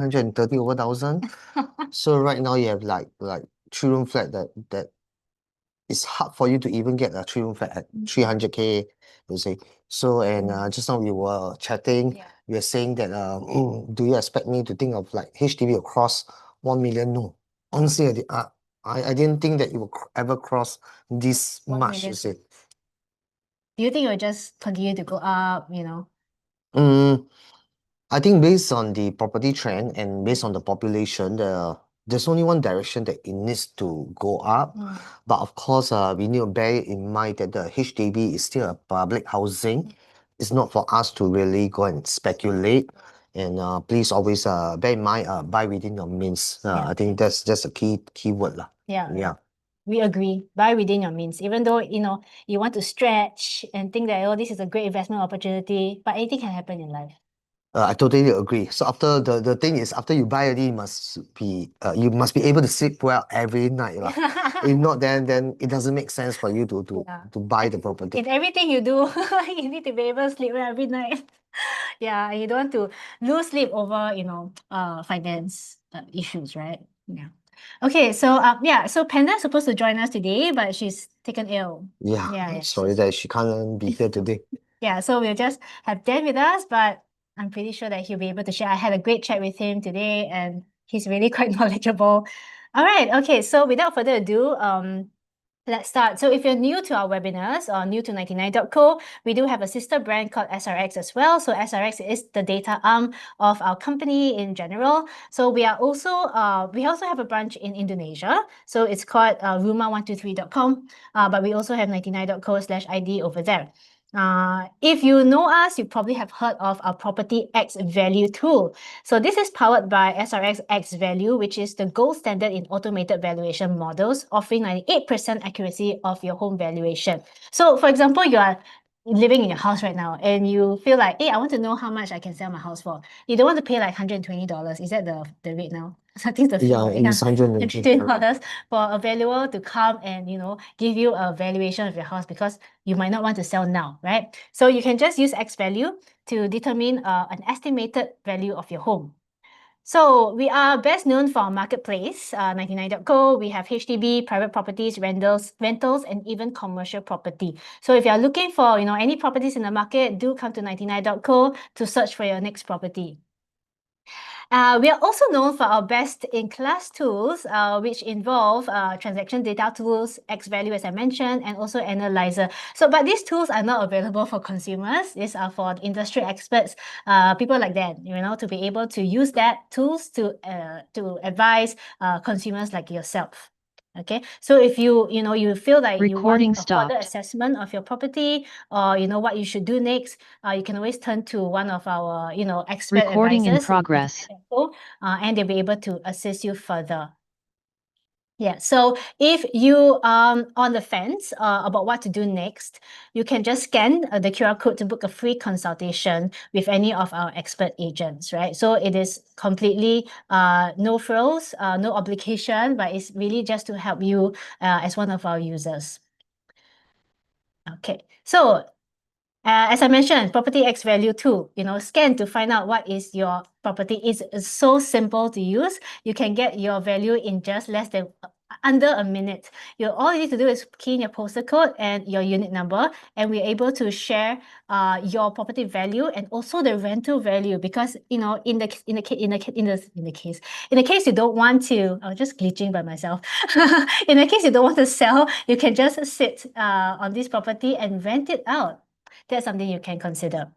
130 over thousand. So right now you have like 3-room flat that it's hard for you to even get a 3-room flat at 300K, you say. So and just now we were chatting, we were saying that do you expect me to think of like HDB across 1 million? No. Honestly, I didn't think that it will ever cross this 1 much, million. you see. Do you think it will just continue to go up, you know? I think based on the property trend and based on the population, there's only one direction that it needs to go up. But of course, we need to bear in mind that the HDB is still a public housing. It's not for us to really go and speculate. And please always bear in mind, buy within your means. I think that's a key word lah. Yeah. We agree. Buy within your means. Even though, you know, you want to stretch and think that, oh, this is a great investment opportunity, but anything can happen in life. I totally agree. So after the thing is, after you buy already, you must be able to sleep well every night lah. If not, then it doesn't make sense for you to buy the property. In everything you do, you need to be able to sleep well every night. Yeah, you don't want to lose sleep over, you know, finance issues, right? Yeah. Okay, so so Panda's supposed to join us today, but she's taken ill. Yeah, sorry that she can't be here today. Yeah, so we'll just have Dan with us, but I'm pretty sure that he'll be able to share. I had a great chat with him today, and he's really quite knowledgeable. All right, okay, so without further ado, let's start. So if you're new to our webinars or new to 99.co, we do have a sister brand called SRX as well. So SRX is the data arm of our company in general. So we also have a branch in Indonesia. So it's called Rumah123.com, but we also have 99.co/ID over there. If you know us, you probably have heard of our Property X Value tool. So this is powered by SRX X Value, which is the gold standard in automated valuation models, offering 98% accuracy of your home valuation. So for example, you are living in your house right now and you feel like, hey, I want to know how much I can sell my house for. You don't want to pay like $120. Is that the rate now? I think the it's $120 for a valuer to come and, you know, give you a valuation of your house because you might not want to sell now, right? So you can just use X value to determine an estimated value of your home. So we are best known for our marketplace, 99.co. We have HDB, private properties, rentals, and even commercial property. So if you're looking for, you know, any properties in the market, do come to 99.co to search for your next property. We are also known for our best-in-class tools, which involve transaction data tools, X Value, as I mentioned, and also Analyzer. But these tools are not available for consumers. These are for industry experts, people like that, you know, to be able to use that tools to advise consumers like yourself. Okay, so if you feel like you want a further assessment of your property, or you know what you should do next, you can always turn to one of our expert advisors and they'll be able to assist you further. Yeah, so if you on the fence about what to do next, you can just scan the QR code to book a free consultation with any of our expert agents, right? So it is completely no frills, no obligation, but it's really just to help you as one of our users. Okay, so as I mentioned, Property X Value tool, you know, scan to find out what is your property. It's so simple to use. You can get your value in just less than under a minute. All you need to do is key in your postal code and your unit number, and we're able to share your property value and also the rental value, because you know in the case you don't want to, I'm just glitching by myself. In the case you don't want to sell, you can just sit on this property and rent it out. That's something you can consider.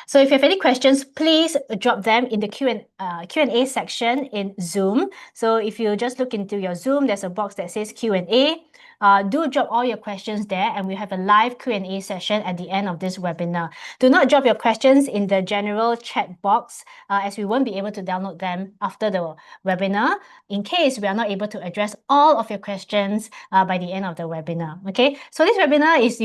So if you have any questions, please drop them in the Q&A section in Zoom. So if you just look into your Zoom, there's a box that says Q&A. Do drop all your questions there, and we have a live Q&A session at the end of this webinar. Do not drop your questions in the general chat box, as we won't be able to download them after the webinar, in case we are not able to address all of your questions by the end of the webinar. Okay, so this webinar is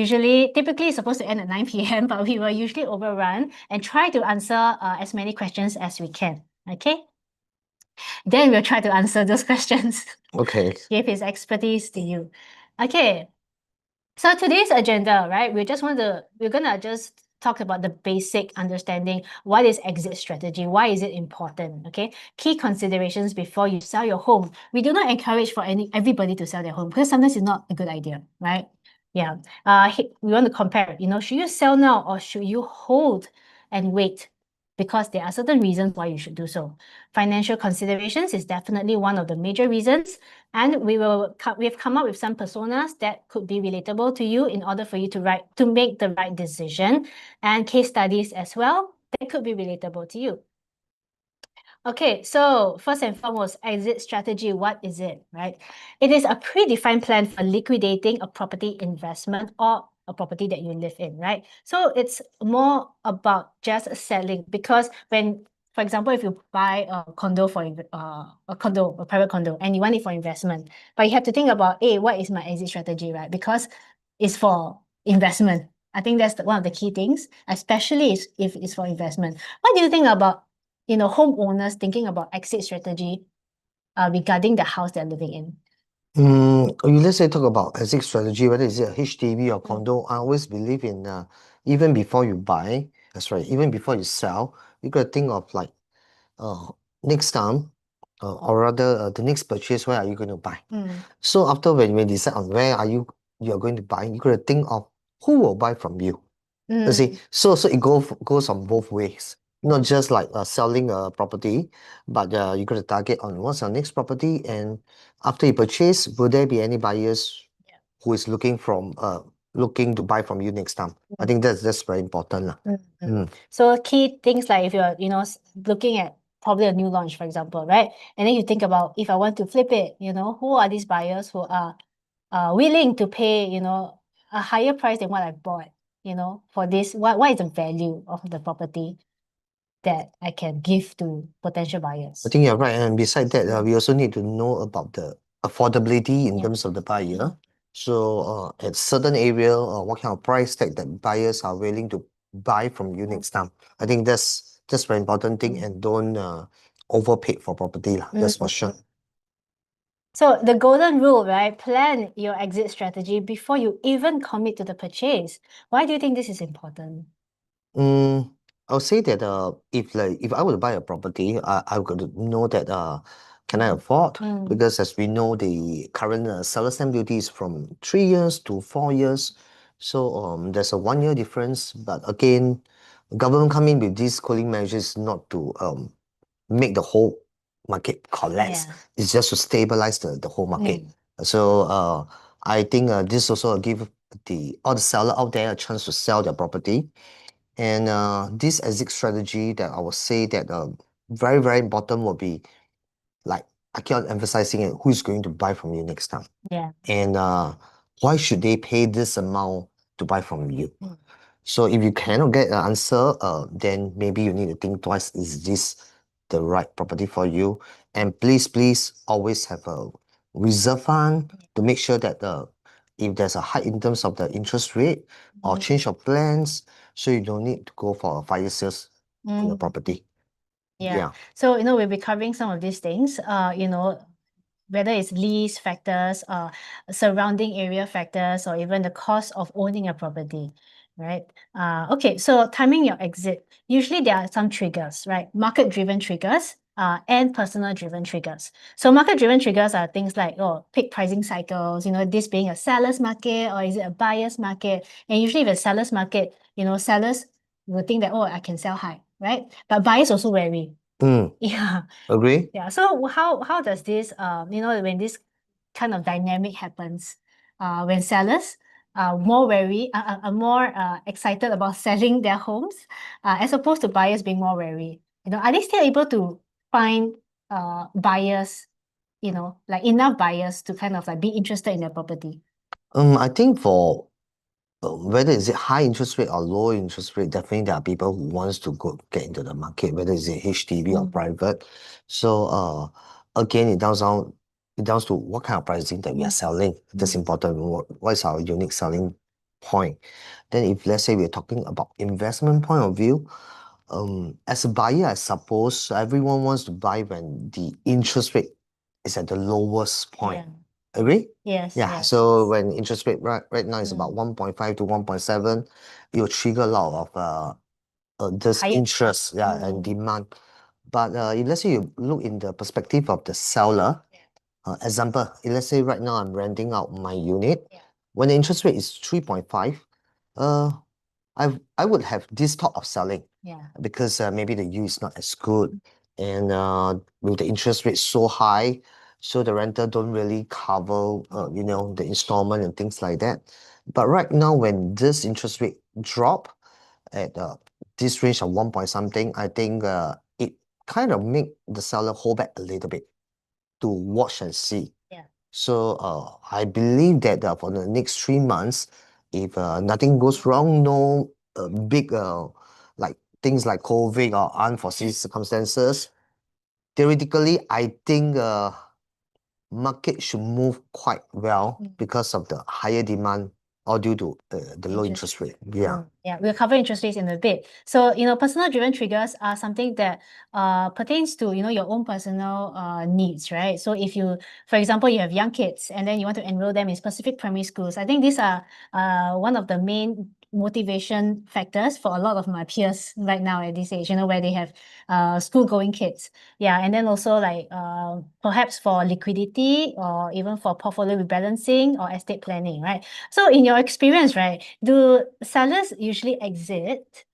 typically supposed to end at 9 p.m., but we will usually overrun and try to answer as many questions as we can. Okay, then we'll try to answer those questions. Okay. Give his expertise to you. Okay, so today's agenda, right? We're gonna just talked about the basic understanding. What is exit strategy? Why is it important? Okay, key considerations before you sell your home. We do not encourage for everybody to sell their home because sometimes it's not a good idea, right? Yeah. We want to compare. Should you sell now or should you hold and wait? Because there are certain reasons why you should do so. Financial considerations is definitely one of the major reasons, and we've come up with some personas that could be relatable to you in order for you to make the right decision, and case studies as well that could be relatable to you. Okay, so first and foremost, exit strategy, what is it, right? It is a predefined plan for liquidating a property investment or a property that you live in, right? So it's more about just selling, because for example, if you buy a condo a private condo, and you want it for investment, but you have to think about, hey, what is my exit strategy, right? Because it's for investment. I think that's one of the key things, especially if it's for investment. What do you think about homeowners thinking about exit strategy regarding the house they're living in? Let's say talk about exit strategy, whether it's a HDB or condo. I always believe in even before you buy, that's right, even before you sell, you gotta think of like next time, or rather the next purchase, where are you going to buy? So after when you decide on where you're going to buy, you gotta think of who will buy from you. You see, so it goes on both ways. Not just like selling a property, but you got to target on what's your next property, and after you purchase, will there be any buyers who is looking to buy from you next time? I think that's very important. So key things like if you're looking at probably a new launch, for example, right? And then you think about, if I want to flip it, who are these buyers who are willing to pay a higher price than what I bought, for this? What is the value of the property that I can give to potential buyers? I think you're right. And beside that, we also need to know about the affordability in terms of the buyer. So at certain area, what kind of price tag that buyers are willing to buy from you next time. I think that's very important thing, and don't overpay for property. That's for sure. So the golden rule, right? Plan your exit strategy before you even commit to the purchase. Why do you think this is important? I'll say that if I were to buy a property, I would know that can I afford? Because as we know, the current seller stamp duty is from 3 years to 4 years. So there's a 1 year difference. But again, government come in with these cooling measures not to make the whole market collapse. It's just to stabilize the whole market. So I think this also give all the seller out there a chance to sell their property. And this exit strategy that I would say that very, very important will be, like I keep on emphasizing it, who's going to buy from you next time? And why should they pay this amount to buy from you? So if you cannot get an answer, then maybe you need to think twice, is this the right property for you? And please always have a reserve fund to make sure that if there's a hike in terms of the interest rate or change of plans, so you don't need to go for a fire sales on the property. So we'll be covering some of these things, whether it's lease factors, surrounding area factors, or even the cost of owning a property, right? Okay, so timing your exit. Usually there are some triggers, right? Market-driven triggers and personal-driven triggers. So market-driven triggers are things like, peak pricing cycles, this being a seller's market or is it a buyer's market? And usually if it's a seller's market, sellers will think that, I can sell high, right? But buyers also wary. Agree? So how does this when this kind of dynamic happens, when sellers are more wary, are more excited about selling their homes, as opposed to buyers being more wary, are they still able to find buyers, like enough buyers to kind of like be interested in their property? I think for whether is it high interest rate or low interest rate, definitely there are people who wants to get into the market, whether it's a HDB or private. So again, it down to what kind of pricing that we are selling. That's important. What is our unique selling point? Then if let's say we're talking about investment point of view, as a buyer, I suppose everyone wants to buy when the interest rate is at the lowest point. Agree? Yes, Yeah, yes. so when interest rate right now is about Mm. 1.5 to 1.7, it will trigger a lot of this Higher. interest, yeah, and Mm. demand. But if let's say you look in the perspective of the seller, example, if let's say right now I'm renting out my unit, Yeah. when the interest rate is 3.5, I would have this thought of selling Yeah. because maybe the yield is not as good, and with the interest rate so high, so the renter don't really cover the installment and things like that. But right now, when this interest rate drop at this range of 1 point something, I think it kind of make the seller hold back a little bit to watch and see. Yeah. So I believe that for the next 3 months, if nothing goes wrong, no big like things like COVID or unforeseen circumstances, theoretically, I think market should move quite well because of the higher demand or due to the low interest rate. Yeah. Yeah, we'll cover interest rates in a bit. So, personal driven triggers are something that pertains to, your own personal needs, right? So if you, for example, you have young kids and then you want to enroll them in specific primary schools, I think these are one of the main motivation factors for a lot of my peers right now at this age, where they have school-going kids. Yeah, and then also like perhaps for liquidity or even for portfolio rebalancing or estate planning, right? So in your experience, right, do sellers usually exit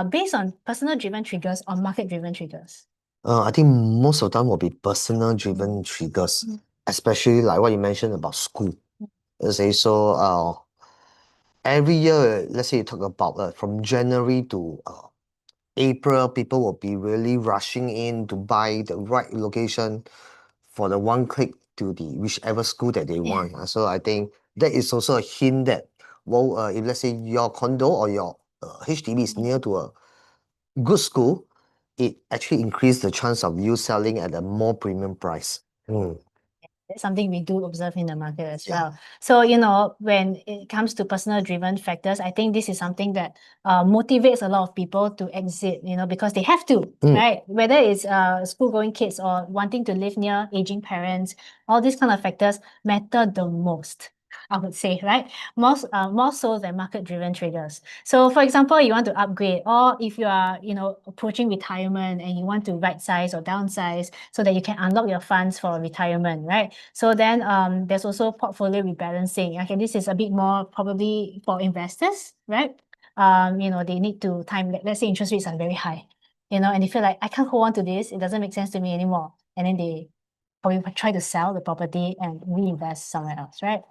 based on personal driven triggers or market driven triggers? I think most of them will be personal driven triggers, especially like what you mentioned about school. Let's say so every year, let's say you talk about from January to April, people will be really rushing in to buy the right location for the one click to the whichever school that they want. So I think that is also a hint that, well, if let's say your condo or your HDB is near to a good school, it actually increases the chance of you selling at a more premium price. That's something we do observe in the market as Yeah. well. So, when it comes to personal driven factors, I think this is something that motivates a lot of people to exit, because they have to, right? Whether it's school going kids or wanting to live near aging parents, all these kind of factors matter the most, I would say, right? More so than market driven triggers. So for example, you want to upgrade, or if you are, approaching retirement and you want to right size or downsize so that you can unlock your funds for retirement, right? So then there's also portfolio rebalancing. Okay, this is a bit more probably for investors, right? They need to time, let's say interest rates are very high, and they feel like I can't hold on to this, it doesn't make sense to me anymore. And then they probably try to sell the property and reinvest somewhere else, right?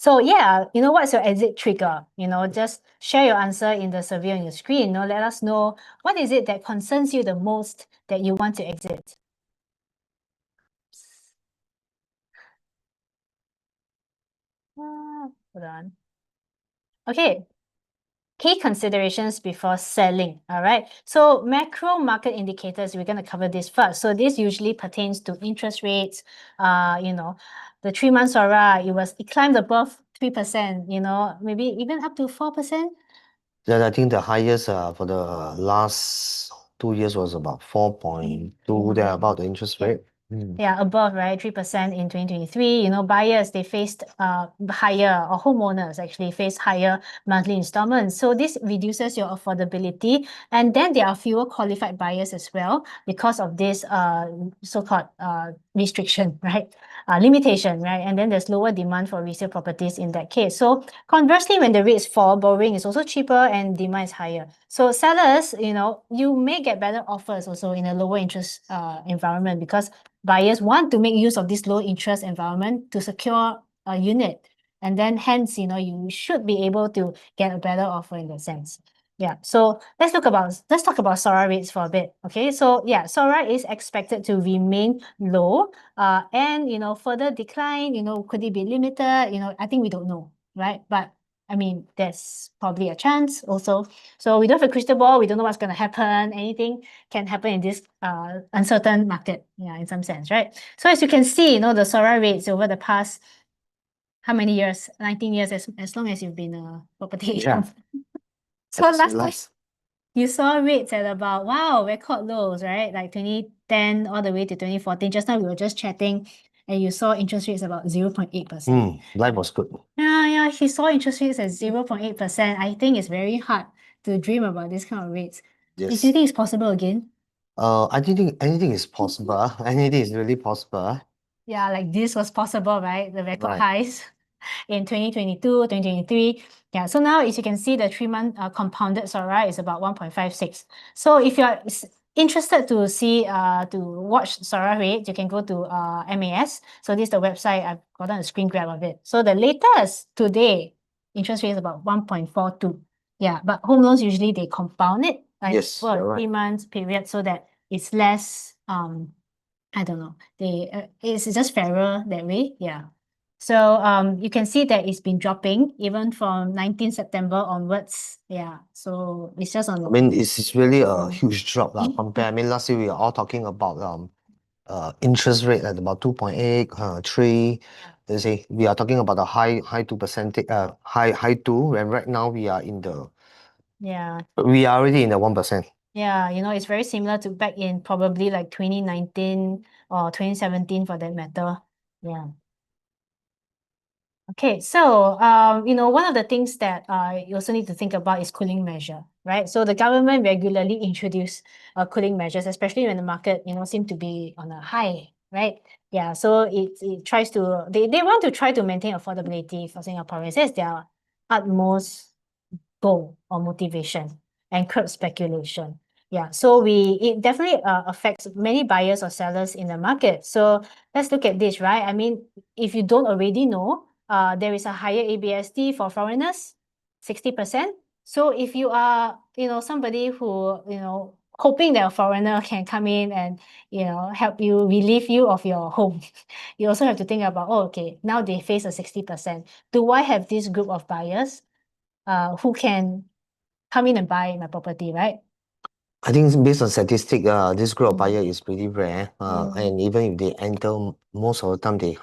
So yeah, what's your exit trigger? Just share your answer in the survey on your screen. Let us know what is it that concerns you the most that you want to exit. Hold on. Okay. Key considerations before selling. All right. So macro market indicators, we're going to cover this first. So this usually pertains to interest rates. The 3-month SORA, it climbed above 3%, maybe even up to 4%. Yeah, I think the highest for the last 2 years was about 4.2 there about the interest rate. Yeah, above, right? 3% in 2023. Buyers, they faced higher, or homeowners actually faced higher monthly installments. So this reduces your affordability. And then there are fewer qualified buyers as well because of this so-called restriction, right? Limitation, right? And then there's lower demand for resale properties in that case. So conversely, when the rates fall, borrowing is also cheaper and demand is higher. So sellers, you may get better offers also in a lower interest environment because buyers want to make use of this low interest environment to secure a unit. And then hence, you should be able to get a better offer in that sense. Yeah, so let's talk about SORA rates for a bit. Okay, so yeah, SORA is expected to remain low and further decline, could it be limited? I think we don't know, right? But I mean, there's probably a chance also. So we don't have a crystal ball, we don't know what's going to happen. Anything can happen in this uncertain market, in some sense, right? So as you can see, the SORA rates over the past, how many years? 19 years, as long as you've been a property agent. So last time you saw rates at about, wow, record lows, right? Like 2010 all the way to 2014. Just now we were just chatting and you saw interest rates about 0.8%. Life was good. Yeah, he saw interest rates at 0.8%. I think it's very hard to dream about this kind of rates. Do you Yes. think it's possible again? I think anything is possible. Anything is really possible. Yeah, like this was possible, right? The record Right. highs in 2022, 2023. Yeah, so now as you can see, the 3-month compounded SORA is about 1.56. So if you're interested to see, to watch SORA rate, you can go to MAS. So this is the website. I've gotten a screen grab of it. So the latest today, interest rate is about 1.42. Yeah, but home loans usually they compound it like Yes, for you're a right. 3 months period so that it's less I don't know. It's just fairer that way. Yeah. So you can see that it's been dropping even from 19 September onwards. Yeah. So it's just on I mean, it's really a Mm. huge drop compared. I mean, last year we are all talking about interest rate at about 2.8, 3. You see, we are talking about a high 2%, high 2, and right now we are already in the 1%. Yeah, it's very similar to back in probably like 2019 or 2017 for that matter. Yeah. Okay, so one of the things that you also need to think about is cooling measure, right? So the government regularly introduce cooling measures, especially when the market, seem to be on a high, right? Yeah, so it tries to they want to try to maintain affordability for Singaporeans. That's their utmost goal or motivation and curb speculation. Yeah, so it definitely affects many buyers or sellers in the market. So let's look at this, right? I mean, if you don't already know, there is a higher ABSD for foreigners, 60%. So if you are, somebody who, hoping that a foreigner can come in and, help you, relieve you of your home, you also have to think about, oh, okay, now they face a 60%. Do I have this group of buyers who can come in and buy my property, right? I think based on statistic, this group of Mm. buyer is pretty rare. And even if they enter, most of the time they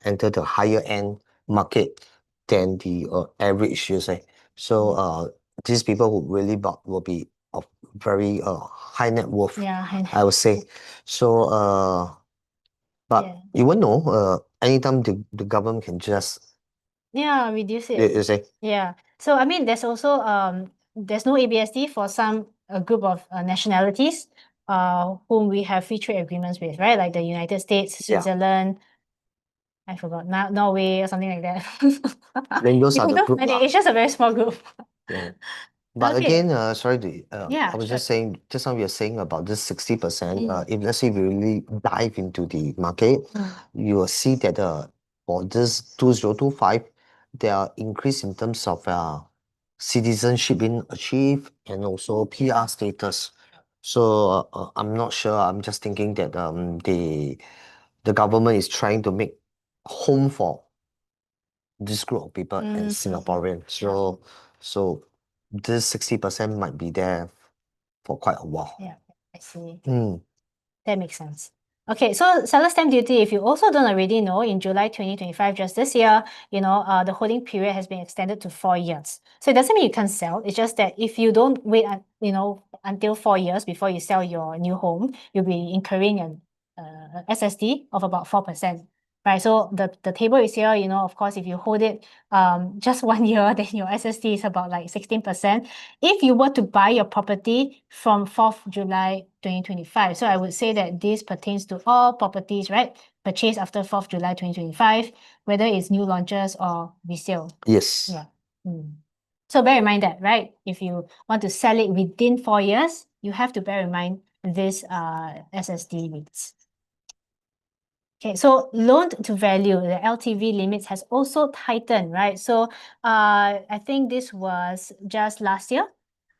enter the higher end market than the average, you say. So these people who really bought will be of very high net worth, Yeah, I would say. So but yeah. you won't know. Anytime the government can just Reduce it. you say. Yeah. So I mean, there's also there's no ABSD for some a group of nationalities whom we have free trade agreements with, right? Like the United States, Yeah. Switzerland, I forgot, Norway or something like that. Then those are the group. It's just a very small group. Yeah. But Okay. again, sorry to, Yeah, I was sure. just saying, just now we are saying about this 60%. If let's say we really dive into the market, you will see that for this 2025, there are increase in terms of citizenship being achieved and also PR status. So I'm not sure. I'm just thinking that the government is trying to make home for this group of people and Singaporeans. So this 60% might be there for quite a while. Yeah, I see. Mm. That makes sense. Okay, so seller stamp duty, if you also don't already know, in July 2025, just this year, the holding period has been extended to 4 years. So it doesn't mean you can't sell. It's just that if you don't wait, until 4 years before you sell your new home, you'll be incurring an SSD of about 4%. Right, so the table is here, of course, if you hold it just 1 year, then your SSD is about like 16%. If you were to buy your property from 4th July 2025, so I would say that this pertains to all properties, right? Purchased after 4th July 2025, whether it's new launches or resale. Yes. Yeah. So bear in mind that, right? If you want to sell it within 4 years, you have to bear in mind this SSD rates. Okay, so loan to value, the LTV limits has also tightened, right? So I think this was just last year,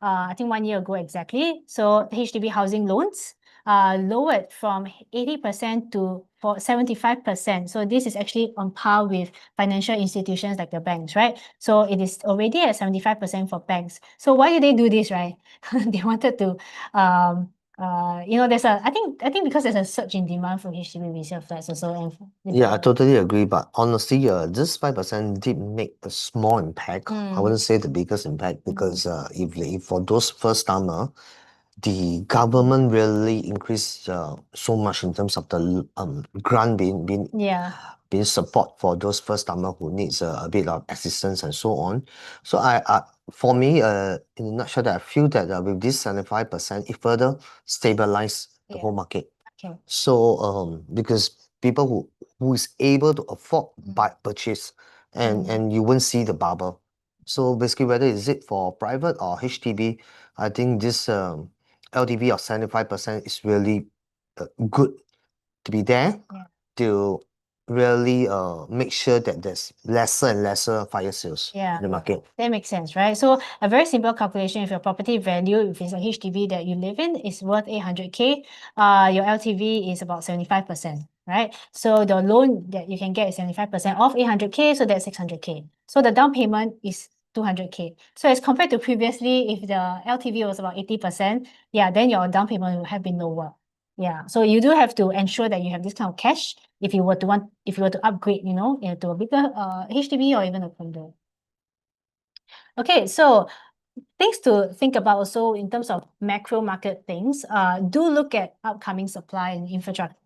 I think 1 year ago exactly. So HDB housing loans lowered from 80% to 75%. So this is actually on par with financial institutions like the banks, right? So it is already at 75% for banks. So why did they do this, right? They wanted to there's I think because there's a surge in demand for HDB resale flats also. Yeah, I totally agree. But honestly, this 5% did make a small impact. I wouldn't say the biggest impact because if for those first timer, the government really increased so much in terms of the grant being support for those first timer who needs a bit of assistance and so on. So for me, in a nutshell, that I feel that with this 75%, it further stabilize the whole market. Okay. So because people who is able to afford buy purchase, and you won't see the bubble. So basically, whether is it for private or HDB, I think this LTV of 75% is really good to be there to really make sure that there's lesser and lesser fire sales in the market. That makes sense, right? So a very simple calculation, if your property value, if it's a HDB that you live in, is worth 800K, your LTV is about 75%, right? So the loan that you can get is 75% of 800K, so that's 600K. So the down payment is 200K. So as compared to previously, if the LTV was about 80%, then your down payment would have been lower. So you do have to ensure that you have this kind of cash if you were to upgrade, into a bigger HDB or even a condo. Okay, so things to think about also in terms of macro market things. Do look at upcoming supply and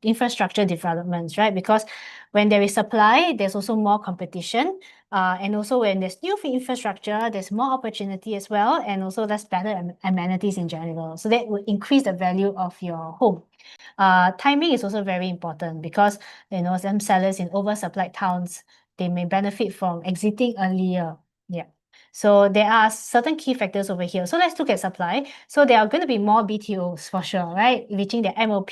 infrastructure developments, right? Because when there is supply, there's also more competition. And also when there's new infrastructure, there's more opportunity as well, and also there's better amenities in general. So that will increase the value of your home. Timing is also very important because some sellers in oversupplied towns, they may benefit from exiting earlier. So there are certain key factors over here. So let's look at supply. So there are going to be more BTOs for sure, right? Reaching their MOP,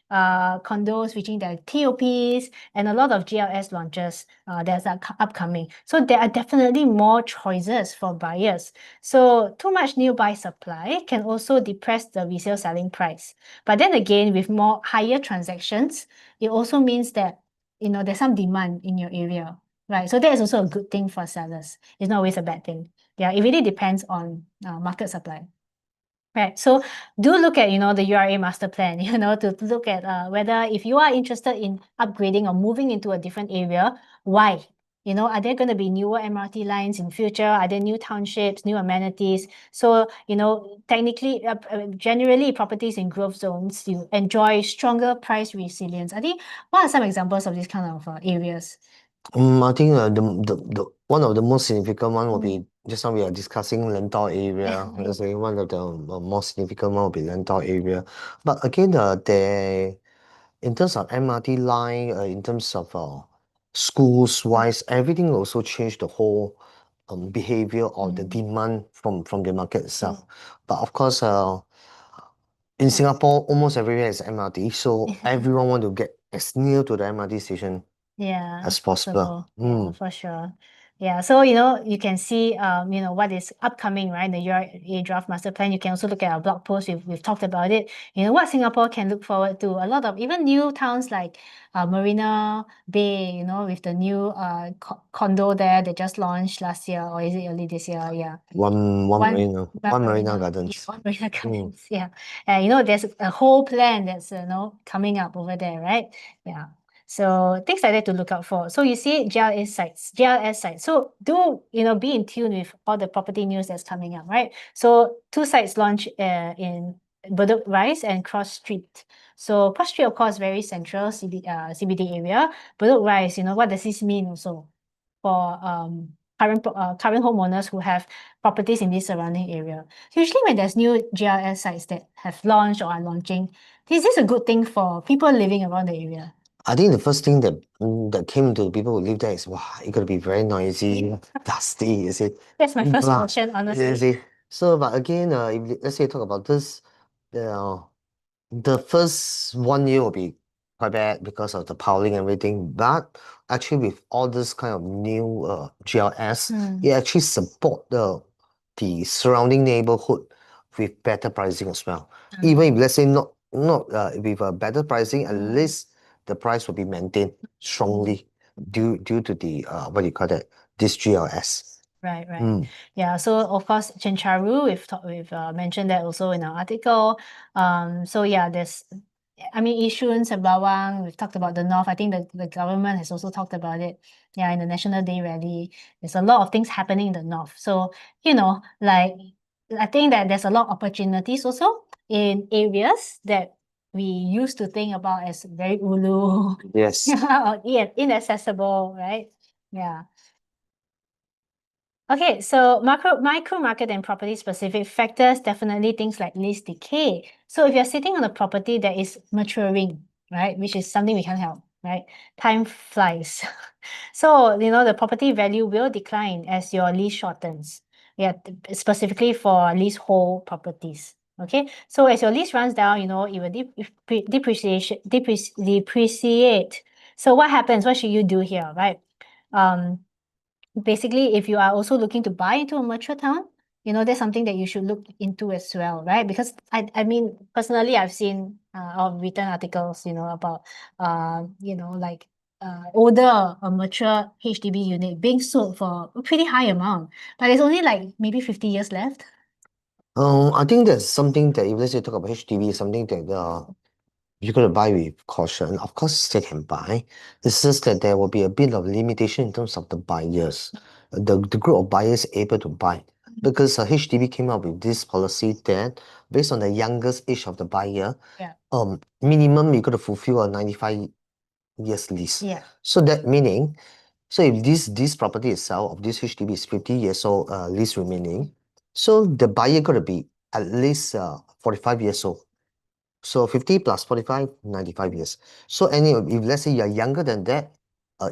condos reaching their TOPs, and a lot of GLS launches that's upcoming. So there are definitely more choices for buyers. So too much new buy supply can also depress the resale selling price. But then again, with more higher transactions, it also means that there's some demand in your area. Right, so that is also a good thing for sellers. It's not always a bad thing. It really depends on market supply. Right, so do look at the URA master plan, to look at whether if you are interested in upgrading or moving into a different area, why? Are there going to be newer MRT lines in future? Are there new townships, new amenities? So, technically, generally, properties in growth zones, you enjoy stronger price resilience. I think, what are some examples of these kind of areas? I think the one of the most significant one will be just now we are discussing Lantau area. Let's say one of the more significant one will be Lantau area. But again, in terms of MRT line, in terms of schools wise, everything also changed the whole behavior or the demand from the market itself. But of course, in Singapore, almost everywhere is MRT, so everyone want to get as near to the MRT station as possible. Yeah, for sure. So you can see what is upcoming, right? The URA draft master plan. You can also look at our blog post. We've talked about it. What Singapore can look forward to. A lot of even new towns like Marina Bay, with the new condo there they just launched last year, or is it early this year? One Marina Gardens. One Marina Gardens. There's a whole plan that's coming up over there, right? So things like that to look out for. So you see GLS sites. So do be in tune with all the property news that's coming up, right? So 2 sites launch in Bedok Rise and Cross Street. So Cross Street, of course, very central CBD area. Bedok Rise, what does this mean also for current homeowners who have properties in this surrounding area? Usually when there's new GLS sites that have launched or are launching, this is a good thing for people living around the area. I think the first thing that came to the people who live there is, wow, it's gonna be very noisy, dusty, you see. That's my first question, honestly. You see. So, but again, if let's say talk about this, the first 1 year will be quite bad because of the piling and everything. But actually, with all this kind of new GLS, it actually support the surrounding neighborhood with better pricing as well. Even if let's say not with a better pricing, at least the price will be maintained strongly due to the what do you call that, this GLS. Right. So of course, Chencharu, we've mentioned that also in our article. So there's Yishun, Sembawang, we've talked about the North. I think the government has also talked about it. In the National Day rally, there's a lot of things happening in the North. So, like I think that there's a lot of opportunities also in areas that we used to think about as very ulu Yes. or inaccessible, right? Yeah. Okay, so micro market and property specific factors, definitely things like lease decay. So if you're sitting on a property that is maturing, right, which is something we can't help, right? Time flies. So, the property value will decline as your lease shortens. Yeah, specifically for leasehold properties. Okay, so as your lease runs down, it will depreciate. So what happens? What should you do here, right? Basically, if you are also looking to buy into a mature town, that's something that you should look into as well, right? Because I mean, personally, I've seen or written articles, about like older or mature HDB unit being sold for a pretty high amount, but there's only like maybe 50 years left. I think that's something that if let's say talk about HDB, something that you're gonna buy with caution. Of course, they can buy. It's just that there will be a bit of limitation in terms of the buyers, the group of buyers able to buy. Because HDB came up with this policy that based on the youngest age of the buyer, Yeah. minimum you got to fulfill a 95 years lease. Yeah. So that meaning, so if this property itself of this HDB is 50 years old, lease remaining, so the buyer got to be at least 45 years old. So 50 plus 45, 95 years. So if let's say you're younger than that,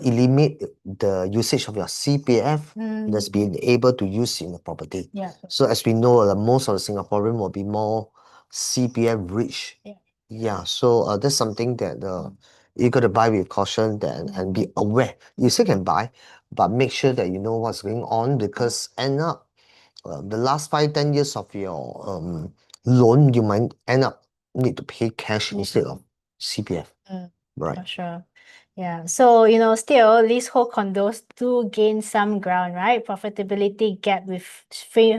it limit the usage of your CPF that's being able to use in the property. Yeah. So as we know, most of the Singaporean will be more CPF rich. Yeah. Yeah, so that's something that you got to buy with caution then and be aware. You still can buy, but make sure that you know what's going on because end up the last 5-10 years of your loan, you might end up need to pay cash instead of CPF. Right. For sure. Yeah. So, still leasehold condos do gain some ground, right? Profitability gap with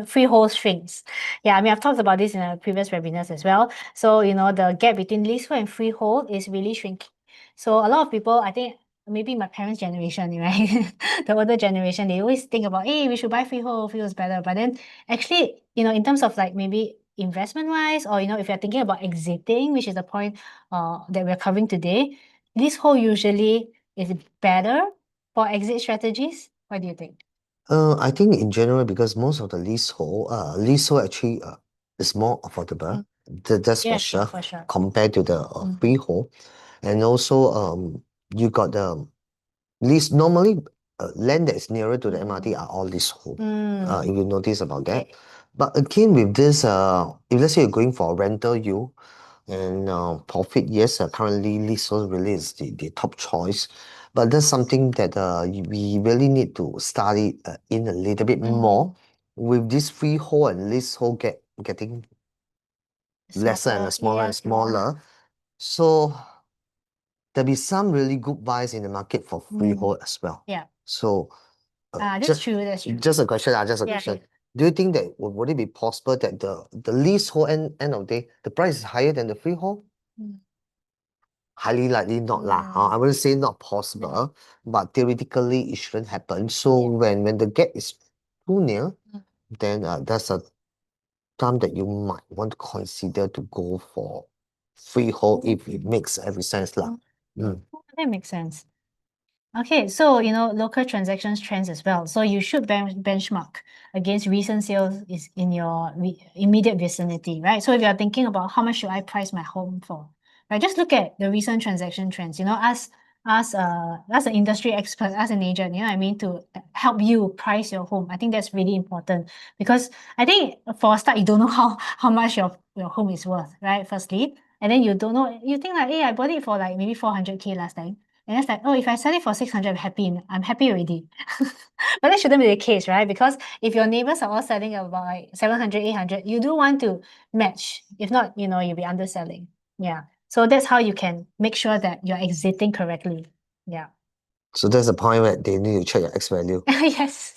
freehold shrinks. Yeah, I mean, I've talked about this in a previous webinars as well. So, the gap between leasehold and freehold is really shrinking. So a lot of people, I think maybe my parents' generation, right? The older generation, they always think about, hey, we should buy freehold is better. But then actually, in terms of like maybe investment wise, or if you're thinking about exiting, which is the point that we're covering today, leasehold usually is better for exit strategies. What do you think? I think in general, because most of the leasehold actually is more affordable. That's for Yeah, sure, for sure. compared to the freehold. And also, you got the lease. Normally, land that is nearer to the MRT are all leasehold. If you notice about that. Okay. But again, with this, if let's say you're going for a rental yield and profit, yes, currently leasehold really is the top choice. But that's something that we really need to study in a little bit more. With this freehold and leasehold getting lesser and smaller and smaller. So there'll be some really good buys in the market for freehold as well. Yeah. So That's true. That's true. just a question, just a Yeah. question. Do you think that would it be possible that the leasehold end of the day, the price is higher than the freehold? Highly likely not lah. I wouldn't say not possible, but theoretically it shouldn't happen. So when the gap is too near, then that's a time that you might want to consider to go for freehold if it makes every sense lah. That makes sense. Okay, so local transactions trends as well. So you should benchmark against recent sales is in your immediate vicinity, right? So if you're thinking about how much should I price my home for, right? Just look at the recent transaction trends. As an industry expert, as an agent, I mean, to help you price your home. I think that's really important because I think for a start, you don't know how much your home is worth, right? Firstly, and then you don't know, you think like, hey, I bought it for like maybe 400K last time. And it's like, oh, if I sell it for 600, I'm happy already. But that shouldn't be the case, right? Because if your neighbors are all selling about like 700, 800, you do want to match. If not, you'll be underselling. Yeah. So that's how you can make sure that you're exiting correctly. Yeah. So that's the point where they need to check your X value. Yes.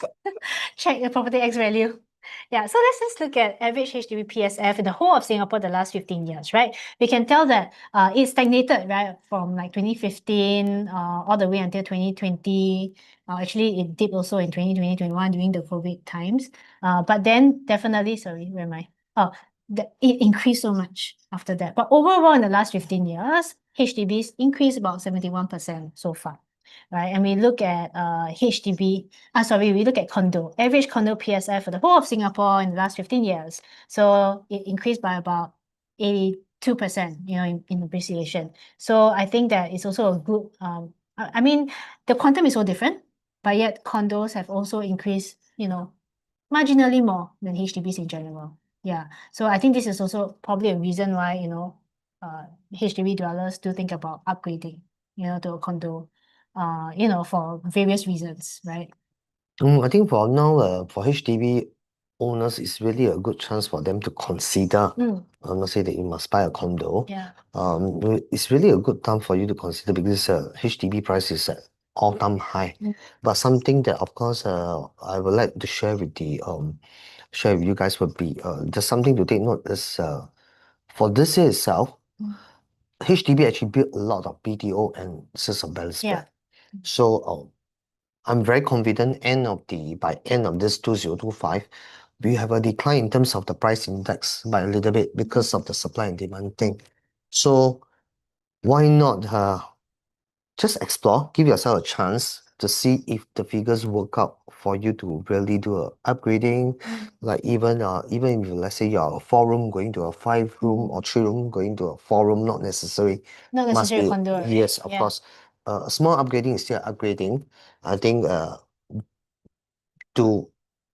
Check the property X value. Yeah, so let's just look at average HDB PSF in the whole of Singapore the last 15 years, right? We can tell that it stagnated, right, from like 2015 all the way until 2020. Actually, it dipped also in 2020, 2021 during the COVID times. But then definitely, sorry, where am I? Oh, it increased so much after that. But overall, in the last 15 years, HDBs increased about 71% so far, right? And we look at HDB, we look at condo, average condo PSF for the whole of Singapore in the last 15 years. So it increased by about 82%, in appreciation. So I think that it's also a good, I mean, the quantum is so different, but yet condos have also increased, marginally more than HDBs in general. Yeah. So I think this is also probably a reason why, HDB dwellers do think about upgrading, to a condo, for various reasons, right? I think for now, for HDB owners, it's really a good chance for them to consider. I'm not saying that you must buy a condo. Yeah. It's really a good time for you to consider because HDB price is at all-time high. But something that, of course, I would like to share with you guys would be just something to take note is for this year itself, HDB actually built a lot of BTO and sales of balance Yeah. flat. So I'm very confident by end of this 2025, we have a decline in terms of the price index by a little bit because of the supply and demand thing. So why not just explore, give yourself a chance to see if the figures work out for you to really do a upgrading. Like even if let's say you're a 4-room going to a 5-room or 3-room going to a 4-room, not necessary. Not Must necessarily be condo, right? yes, of Yeah. course. A small upgrading is still upgrading. I think to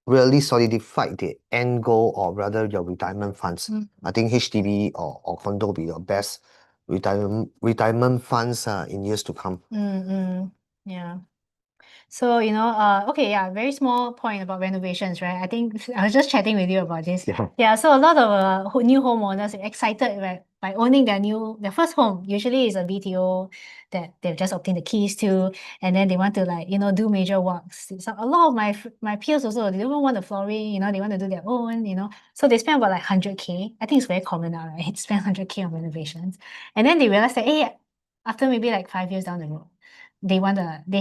really solidify the end goal or rather your retirement funds. I think HDB or condo will be your best retirement funds in years to come. Yeah. So, okay, yeah, very small point about renovations, right? I think I was just chatting with you about this. Yeah. Yeah, so a lot of new homeowners are excited, right, by owning their first home. Usually it's a BTO that they've just obtained the keys to, and then they want to do major works. So a lot of my peers also, they don't want the flooring, they want to do their own, So they spend about like 100K. I think it's very common now, right? Spend 100K on renovations. And then they realize that, hey, after maybe like 5 years down the road, they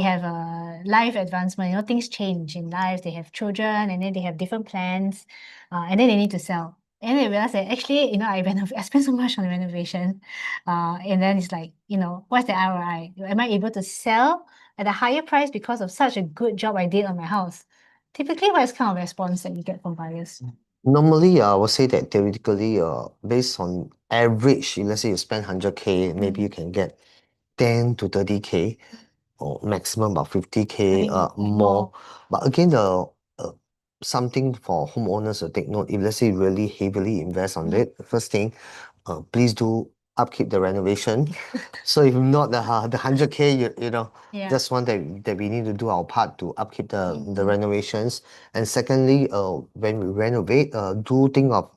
have a life advancement, things change in life, they have children, and then they have different plans, and then they need to sell. And they realize that actually, I spend so much on renovation, and then it's like, what's the ROI? Am I able to sell at a higher price because of such a good job I did on my house? Typically, what is kind of response that you get from buyers? Normally, I would say that theoretically, based on average, let's say you spend 100K, maybe you can get 10 to 30K or maximum about 50K more. But again, something for homeowners to take note, if let's say you really heavily invest on it, the first thing, please do upkeep the renovation. So if not the 100K, Yeah. that's one that we need to do our part to upkeep the renovations. And secondly, when we renovate, do think of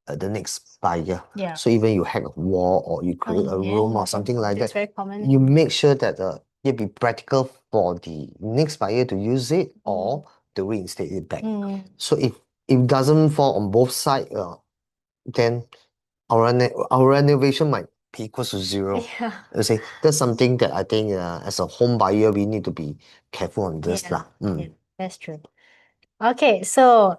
the next buyer. Yeah. So even you hack a wall or you create a room or something like It's that, very common. you make sure that it be practical for the next buyer to use it or to reinstate it back. So if it doesn't fall on both sides, then our renovation might be equal to zero. Yeah. You see, that's something that I think as a home buyer we need to be careful on this. Yeah, that's true. Okay, so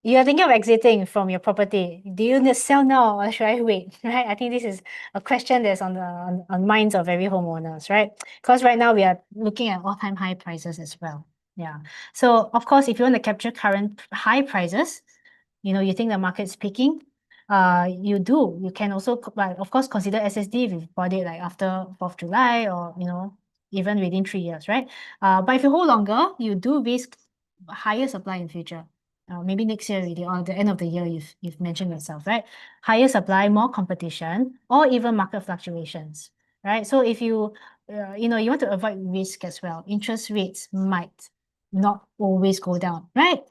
you are thinking of exiting from your property. Do you need to sell now or should I wait? Right? I think this is a question that's on minds of every homeowners, right? Because right now we are looking at all-time high prices as well. Yeah. So of course, if you want to capture current high prices, you think the market's peaking, you can also, of course, consider SSD if you bought it like after 4th July or, even within 3 years, right? But if you hold longer, you do risk higher supply in future. Maybe next year already or the end of the year, you've mentioned yourself, right? Higher supply, more competition, or even market fluctuations, right? So if you want to avoid risk as well, interest rates might not always go down, right?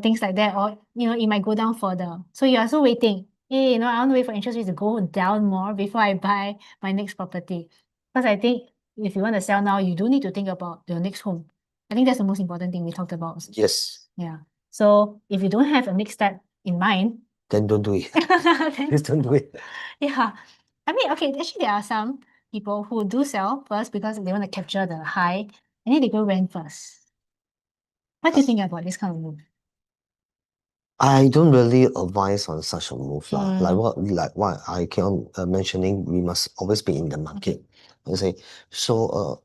Things like that, or it might go down further. So you're also waiting. Hey, I want to wait for interest rates to go down more before I buy my next property. Because I think if you want to sell now, you do need to think about your next home. I think that's the most important thing we talked about. Yes. Yeah. So if you don't have a next step in mind, Then don't do it. then Please don't do it. yeah. I mean, okay, actually there are some people who do sell first because they want to capture the high, and then they go rent first. What do you think about this kind of move? I don't really advise on such a move lah. Mm. Like what I keep on mentioning, we must always be in the market. You say so.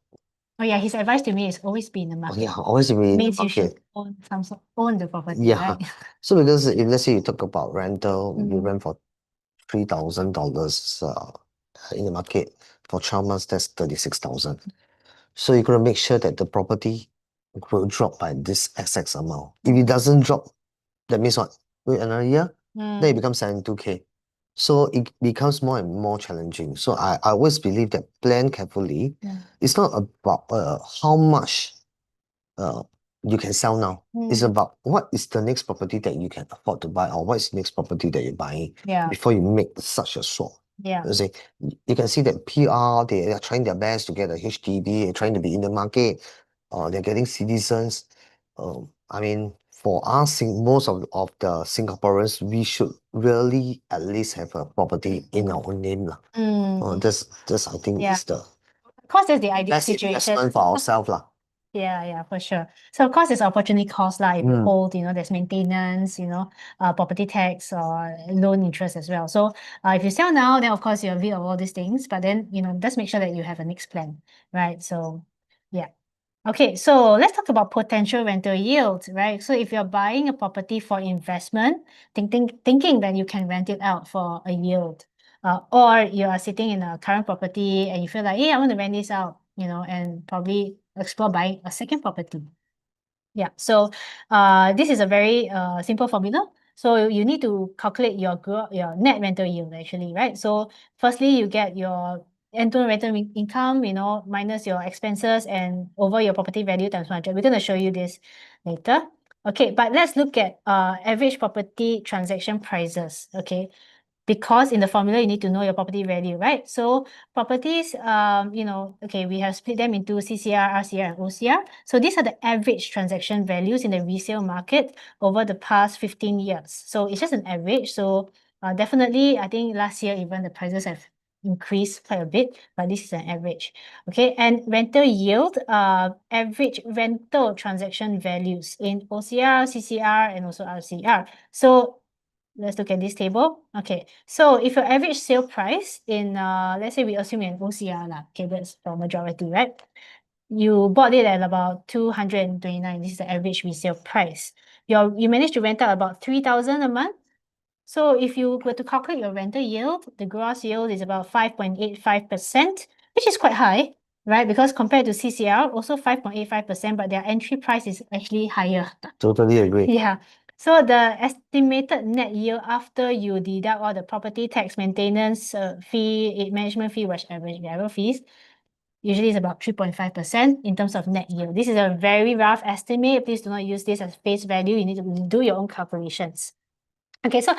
Oh yeah, his advice to me is always be in the Oh market. yeah, always be in the Means you should market. own the property, Yeah. right? So because if let's say you talk about rental, you Mhm. rent for $3,000 in the market for 12 months, that's 36,000. So you gotta make sure that the property will drop by this XX amount. If it doesn't drop, that means what? Wait another year, then it Mm. becomes 72K. So it becomes more and more challenging. So I always believe that plan carefully. Yeah. It's not about how much you can sell now. It's Mm. about what is the next property that you can afford to buy, or what is the next property that you're buying Yeah. before you make such a swap. Yeah. You see, you can see that PR, they are trying their best to get a HDB, they're trying to be in the market, they're getting citizens. I mean, for us, most of the Singaporeans, we should really at least have a property in our own name lah. Mm. That's I think Yeah. is the Of course, there's the ideal best situation. investment for ourselves lah. Yeah, for sure. So of course, there's opportunity cost lah. If you hold, there's maintenance, property tax or loan interest as well. So if you sell now, then of course you're rid of all these things. But then, just make sure that you have a next plan, right? So yeah. Okay, so let's talk about potential rental yield, right? So if you're buying a property for investment, thinking that you can rent it out for a yield, or you are sitting in a current property and you feel like, hey, I want to rent this out, and probably explore buying a second property. Yeah, so this is a very simple formula. So you need to calculate your net rental yield actually, right? So firstly, you get your annual rental income, minus your expenses and over your property value times 100. We're going to show you this later. Okay, but let's look at average property transaction prices, okay? Because in the formula, you need to know your property value, right? So properties, okay, we have split them into CCR, RCR, and OCR. So these are the average transaction values in the resale market over the past 15 years. So it's just an average. So definitely, I think last year, even the prices have increased quite a bit, but this is an average. Okay, and rental yield, average rental transaction values in OCR, CCR, and also RCR. So let's look at this table. Okay, so if your average sale price in, let's say we assume in OCR lah, okay, that's the majority, right? You bought it at about 229. This is the average resale price. You managed to rent out about 3,000 a month. So if you were to calculate your rental yield, the gross yield is about 5.85%, which is quite high, right? Because compared to CCR, also 5.85%, but their entry price is actually higher. Totally agree. Yeah. So the estimated net yield after you deduct all the property tax, maintenance fee, management fee, whatever fees, usually is about 3.5% in terms of net yield. This is a very rough estimate. Please do not use this as face value. You need to do your own calculations. Okay, so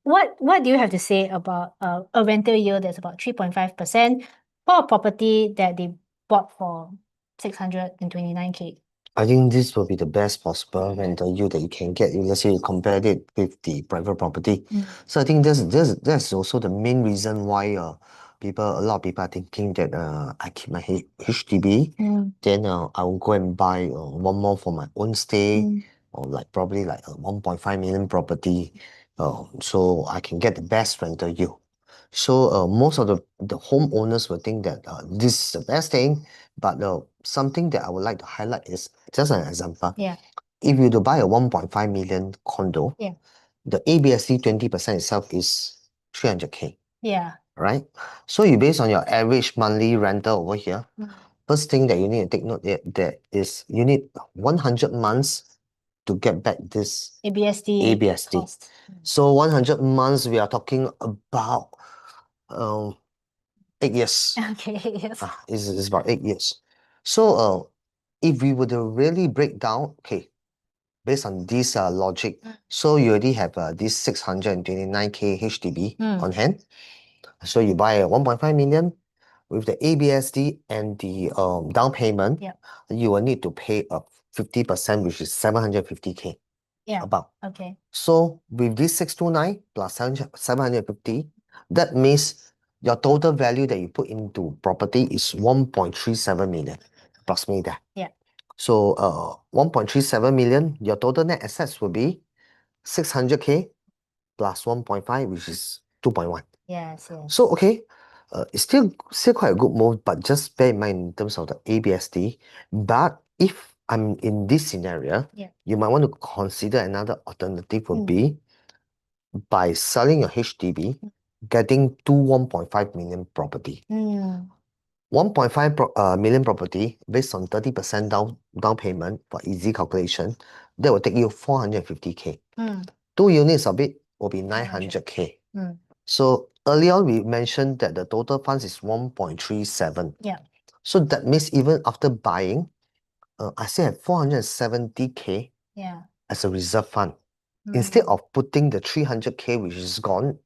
what do you have to say about a rental yield that's about 3.5% for a property that they bought for 629K? I think this will be the best possible rental yield that you can get if, let's say, you compare it with the private property. So I think that's also the main reason why a lot of people are thinking that I keep my HDB, then I will go and buy one more for my own stay, or probably like a 1.5 million property, so I can get the best rental yield. So most of the homeowners will think that this is the best thing, but something that I would like to highlight is just an example. Yeah. If you to buy a 1.5 million condo, Yeah. the ABSD 20% itself is 300K. Yeah. Right? So you based on your average monthly rental over here, first thing that you need to take note that is you need 100 months to get back this ABSD. cost. So 100 months, we are talking about 8 years. Okay, yes. It's about 8 years. So if we were to really break down, okay, based on this logic, so you already have this 629K HDB on hand. So you buy a 1.5 million with the ABSD and the down payment. You will need to pay 50%, which is 750K. Yeah. about. Okay. So with this 629 plus 750, that means your total value that you put into property is 1.37 million, approximately that. Yeah. So 1.37 million, your total net assets will be 600K plus 1.5, which is 2.1. Yes, yes. So okay, it's still quite a good move, but just bear in mind in terms of the ABSD. But if I'm in this scenario, Yeah. you might want to consider another alternative would Mm. be by selling your HDB, getting to 1.5 million property. 1.5 million property based on 30% down payment for easy calculation, that will take you 450K. 2 units of it will be 900K. So early on we mentioned that the total funds is 1.37. Yeah. So that means even after buying, I still have 470K Yeah. as a reserve fund. Instead of putting the 300K which is gone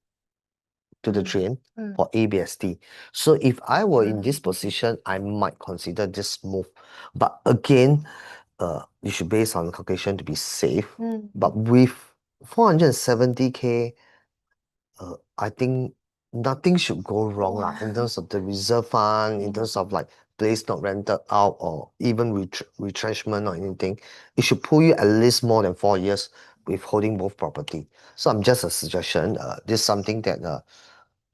to the drain for ABSD. So if I were in this position, I might consider this move. But again, you should base on calculation to be safe. But with 470K, I think nothing should go wrong lah in terms of the reserve fund, in terms of like place not rented out or even retrenchment or anything. It should pull you at least more than 4 years with holding both property. So I'm just a suggestion. This is something that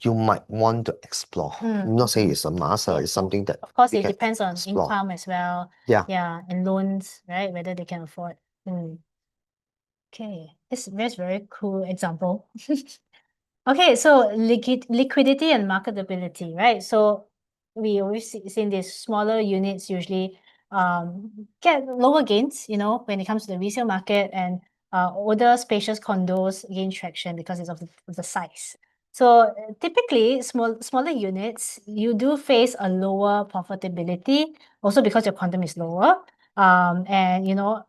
you might want to explore. I'm not saying it's a must. It's something that Of course, we it can depends on explore. income as well. Yeah. Yeah, and loans, right? Whether they can afford. Okay, that's very cool example. Okay, so liquidity and marketability, right? So we always seen these smaller units usually get lower gains, you know, when it comes to the resale market, and older spacious condos gain traction because it's of the size. So typically, smaller units, you do face a lower profitability, also because your quantum is lower. And you know,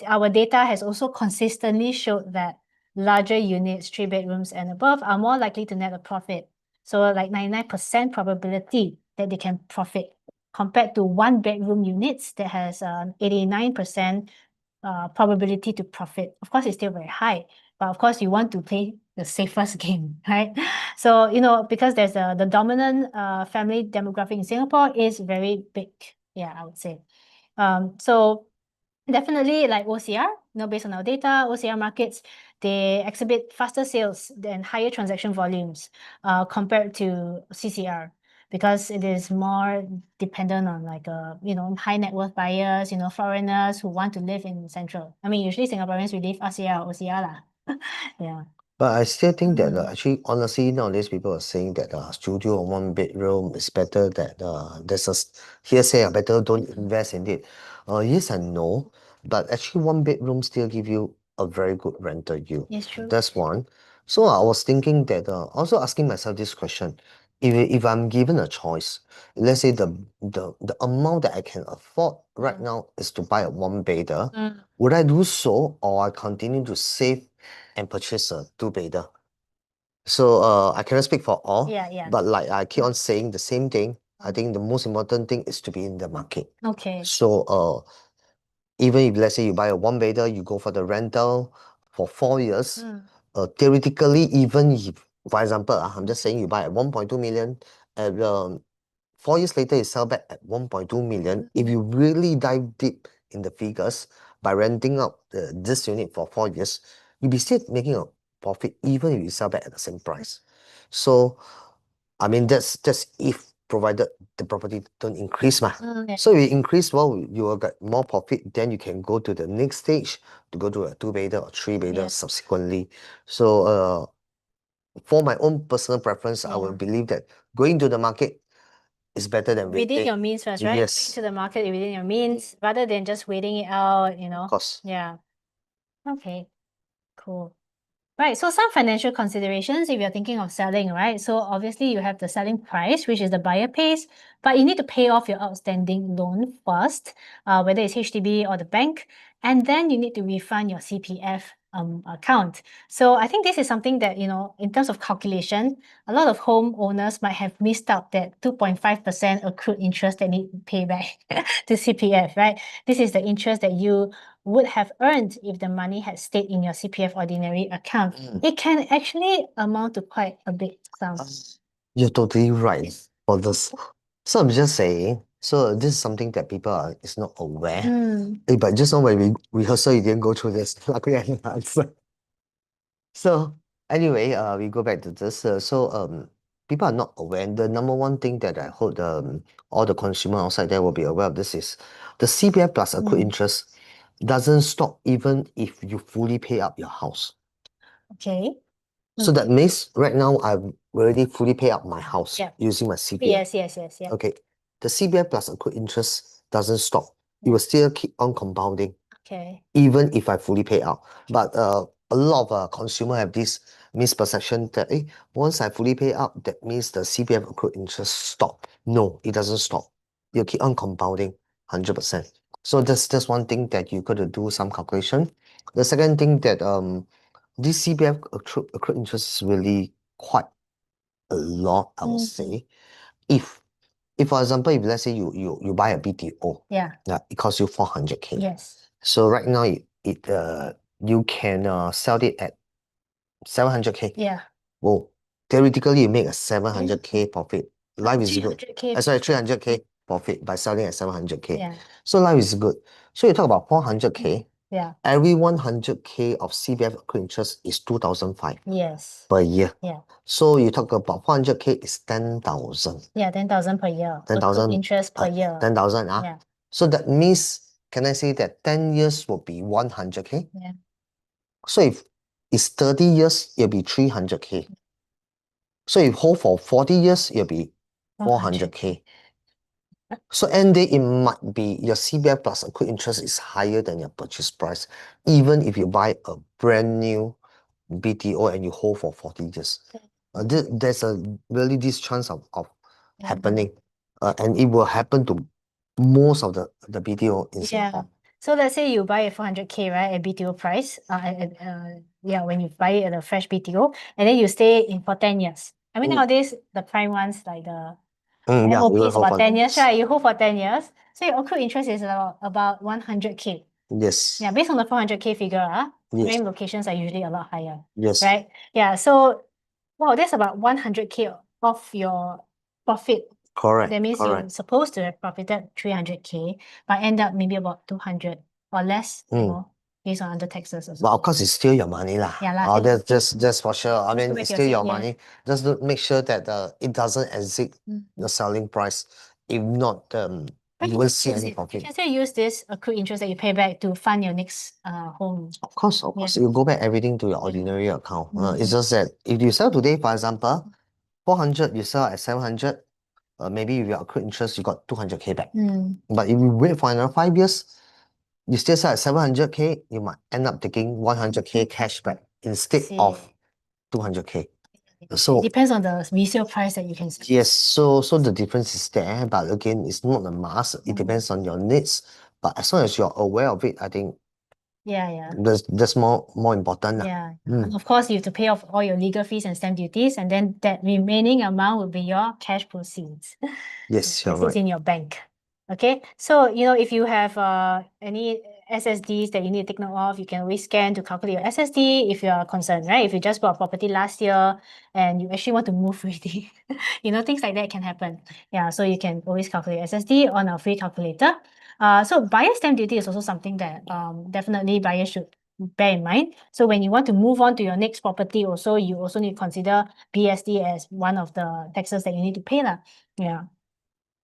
our data has also consistently showed that larger units, 3 bedrooms and above, are more likely to net a profit. So like 99% probability that they can profit, compared to 1 bedroom units that has 89% probability to profit. Of course, it's still very high, but of course you want to play the safest game, right? So, you know, because there's the dominant family demographic in Singapore is very big. Yeah, I would say. So definitely like OCR, you know, based on our data, OCR markets, they exhibit faster sales and higher transaction volumes compared to CCR, because it is more dependent on like you know, high net worth buyers, you know, foreigners who want to live in Central. I mean, usually Singaporeans we live RCR or OCR lah. Yeah. But I still think that actually, honestly, nowadays people are saying that studio or 1 bedroom is better. That there's a hearsay, better don't invest in it. Yes and no, but actually 1 bedroom still give you a very good rental yield. It's true. That's one. So I was thinking that also asking myself this question: if I'm given a choice, let's say the amount that I can afford right now is to buy a 1-bedder, would I do so, or I continue to save and purchase a 2-bedder? So I cannot speak for all, but like I keep on saying the same thing. I think the most important thing is to be in the market. Okay. So even if let's say you buy a 1-bedder, you go for the rental for 4 years. Theoretically, even if, for example, I'm just saying you buy at 1.2 million, at 4 years later you sell back at 1.2 million. If you really dive deep in the figures, by renting out this unit for 4 years, you'll be still making a profit even if you sell back at the same price. So I mean that's if provided the property don't increase ma. So if it increase, well, you will get more profit, then you can go to the next stage to go to a 2-bedder or 3-bedder subsequently. So for my own personal preference, I will believe that going to the market is better than Within waiting. your means first, right? Yes. Going to the market within your means, rather than just waiting it out, you know. Of course. Yeah. Okay. Cool. Right. So some financial considerations if you're thinking of selling, right? So obviously you have the selling price, which is the buyer pays, but you need to pay off your outstanding loan first, whether it's HDB or the bank, and then you need to refund your CPF account. So I think this is something that, in terms of calculation, a lot of homeowners might have missed out that 2.5% accrued interest that need to pay back to CPF, right? This is the interest that you would have earned if the money had stayed in your CPF ordinary account. It can actually amount to quite a big sum. You're totally right for this. So I'm just saying, so this is something that people is not aware. But just now when we rehearsal, you didn't go through this. Luckily, I didn't answer. So anyway, we go back to this. People are not aware. The number one thing that I hope all the consumer outside there will be aware of this is the CPF plus accrued interest doesn't stop even if you fully pay up your house. Okay. So that means right now I've already fully paid up my house Yeah. using my CPF. Yes. Yeah. Okay. The CPF plus accrued interest doesn't stop. It will still keep on compounding. Okay. Even if I fully pay out. But a lot of consumer have this misperception that once I fully pay out, that means the CPF accrued interest stop. No, it doesn't stop. You keep on compounding 100%. So that's one thing that you got to do some calculation. The second thing that this CPF accrued interest is really quite a lot, I would say. If for example, if let's say you buy a BTO, it costs you 400K. Yes. So right now you can sell it at 700K. Yeah. Well, theoretically you make a 700K profit. Life is good. 300K. Sorry, 300K profit by selling at 700K. Yeah. So life is good. So you talk about 400K. Yeah. Every 100K of CPF accrued interest is 2,500 Yes. per year. Yeah. So you talk about 400K is 10,000. Yeah, 10,000 per year. 10,000 Accrued interest per year. 10,000. Yeah. So that means, can I say that 10 years will be 100K? Yeah. So if it's 30 years, it'll be 300K. So if hold for 40 years, it'll be 400K. So end day, it might be your CPF plus accrued interest is higher than your purchase price, even if you buy a brand new BTO and you hold for 40 years. There's really this chance of happening, and it will happen to most of the BTO in Singapore. So let's say you buy a 400K, right, at BTO price, when you buy it at a fresh BTO, and then you stay in for 10 years. I mean, nowadays, the prime ones, like the MOP is about 10 years, right? You hold for 10 years. So your accrued interest is about 100K. Yes. Yeah, based on the 400K figure, prime locations are usually a lot higher. Yes. Right? Yeah, so, wow, that's about 100K off your profit. Correct. That means you're supposed to have profited 300K, but end up maybe about 200 or less, based on under taxes as well. But of course, it's still your money lah. Yeah lah. That's for sure. I mean, it's still your yeah. money. Just to make sure that it doesn't exceed the selling price. If not, But you won't see any You profit. can still use this accrued interest that you pay back to fund your next home. Of course, you go back everything to your ordinary account. It's just that if you sell today, for example, 400, you sell at 700, maybe with your accrued interest, you got 200K back. But if you wait for another 5 years, you still sell at 700K, you might end up taking 100K cash back instead of 200K. So it depends on the resale price that you can sell. yes, so the difference is there, but again, it's not a must. It depends on your needs. But as long as you're aware of it, I think that's more important. Yeah. And of course, you have to pay off all your legal fees and stamp duties, and then that remaining amount will be your cash proceeds. Yes, you're It's right. in your bank. Okay, so if you have any SSDs that you need to take note of, you can always scan to calculate your SSD if you are concerned, right? If you just bought a property last year and you actually want to move already, things like that can happen. Yeah, so you can always calculate SSD on our free calculator. So buyer stamp duty is also something that definitely buyers should bear in mind. So when you want to move on to your next property also, you also need to consider BSD as one of the taxes that you need to pay lah. Yeah.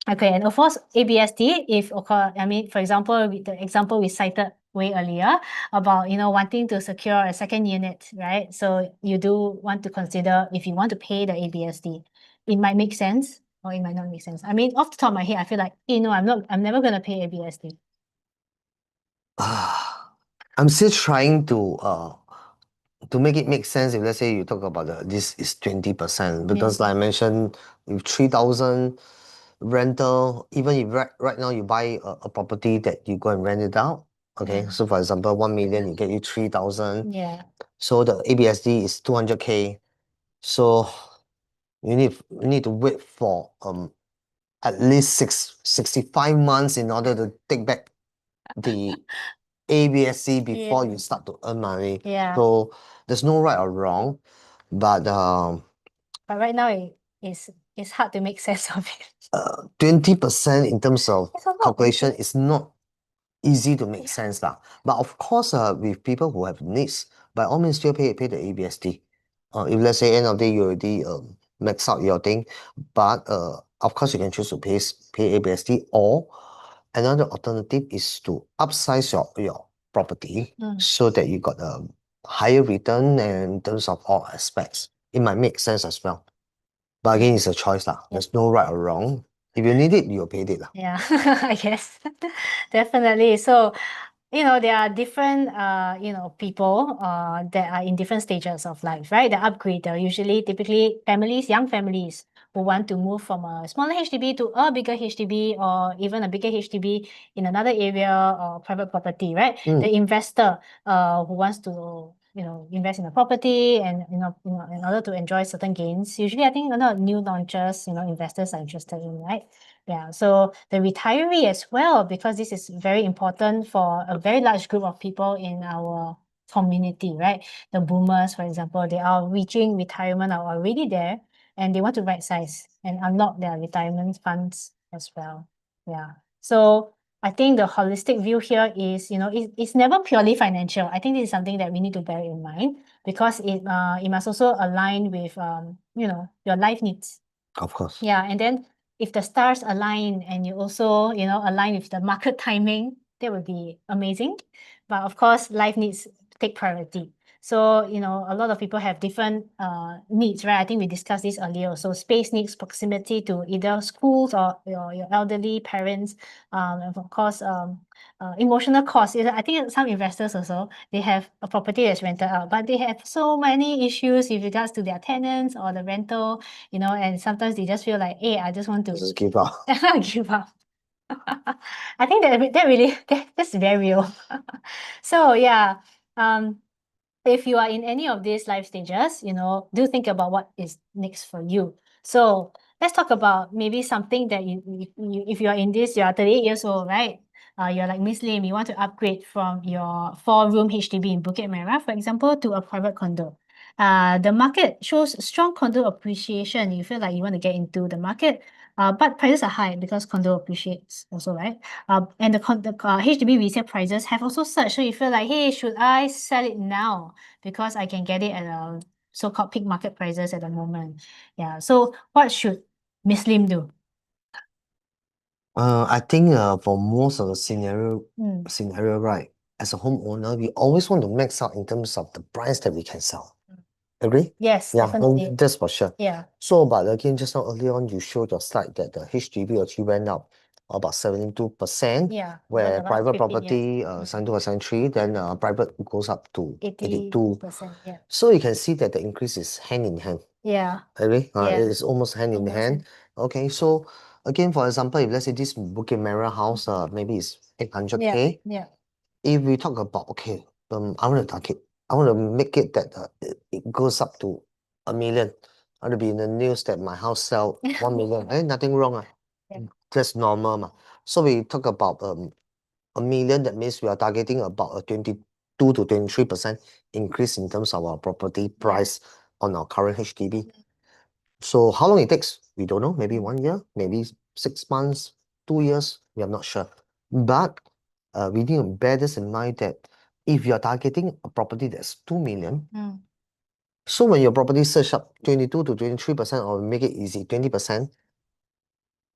Okay, and of course, ABSD, for example, the example we cited way earlier about, wanting to secure a second unit, right? So you do want to consider if you want to pay the ABSD. It might make sense or it might not make sense. I mean, off the top of my head, I feel like, I'm never going to pay ABSD. I'm still trying to make it make sense. If let's say you talk about this is 20%, because like I mentioned, with 3,000 rental, even if right now you buy a property that you go and rent it out, Okay, so for example, 1 million, you get you 3,000. Yeah. So the ABSD is 200K. So you need to wait for at least 65 months in order to take back the ABSC before you start to earn money. Yeah. So there's no right or wrong, but But right now it's hard to make sense of it. 20% in terms of It's a lot. calculation is not easy to make sense lah. But of course, with people who have needs, by all means still pay the ABSD. If let's say end of the day you already max out your thing, but of course you can choose to pay ABSD, or another alternative is to upsize your property so that you got a higher return, and in terms of all aspects. It might make sense as well. But again, it's a choice lah. There's no right or wrong. If you need it, you'll pay it lah. Yeah, I guess. Definitely. So, there are different, people that are in different stages of life, right? The upgrader, usually, typically families, young families who want to move from a smaller HDB to a bigger HDB, or even a bigger HDB in another area or private property, right? The investor who wants to, invest in a property and, in order to enjoy certain gains. Usually, I think a lot of new launches, investors are interested in, right? Yeah, so the retiree as well, because this is very important for a very large group of people in our community, right? The boomers, for example, they are reaching retirement or already there, and they want to right size and unlock their retirement funds as well. Yeah. So I think the holistic view here is, it's never purely financial. I think this is something that we need to bear in mind, because it must also align with your life needs. Of course. Yeah, and then if the stars align and you also, align with the market timing, that would be amazing. But of course, life needs to take priority. So, a lot of people have different needs, right? I think we discussed this earlier. So space needs, proximity to either schools or your elderly parents, and of course, emotional costs. I think some investors also, they have a property that's rented out, but they have so many issues with regards to their tenants or the rental, and sometimes they just feel like, hey, I just want to Just give up. give up. I think that really that's very real. So yeah, if you are in any of these life stages, do think about what is next for you. So let's talk about maybe something that if you are in this, you are 38 years old, right? You're like Miss Lim, you want to upgrade from your 4-room HDB in Bukit Merah, for example, to a private condo. The market shows strong condo appreciation. You feel like you want to get into the market, but prices are high because condo appreciates also, right? And the HDB resale prices have also surged. So you feel like, hey, should I sell it now? Because I can get it at a so-called peak market prices at the moment. Yeah. So what should Miss Lim do? I think for most of the scenario, right, as a homeowner, we always want to max out in terms of the price that we can sell. Agree? Yes, Yeah, definitely. that's for sure. Yeah. So, but again, just now earlier on, you showed your slide that the HDB actually went up about 72%, Yeah. where About private 15 years. property 72%, then private goes up to 82. 82%. Yeah. So you can see that the increase is hand in hand. Yeah. Agree? Yeah. It is almost hand in Almost hand. Okay, so again, for example, if let's say this Bukit Merah house, maybe it's 800K. Yeah. If we talk about, okay, I want to target, I want to make it that it goes up to 1 million. I want to be in the news that my house sell 1 million. Nothing wrong. Yeah. That's normal. So we talk about 1 million, that means we are targeting about a 22 to 23% increase in terms of our property price on our current HDB. So how long it takes, we don't know. Maybe 1 year, maybe 6 months, 2 years, we are not sure. But we need to bear this in mind that if you're targeting a property that's 2 million, so when your property surge up 22 to 23%, or make it easy, 20%,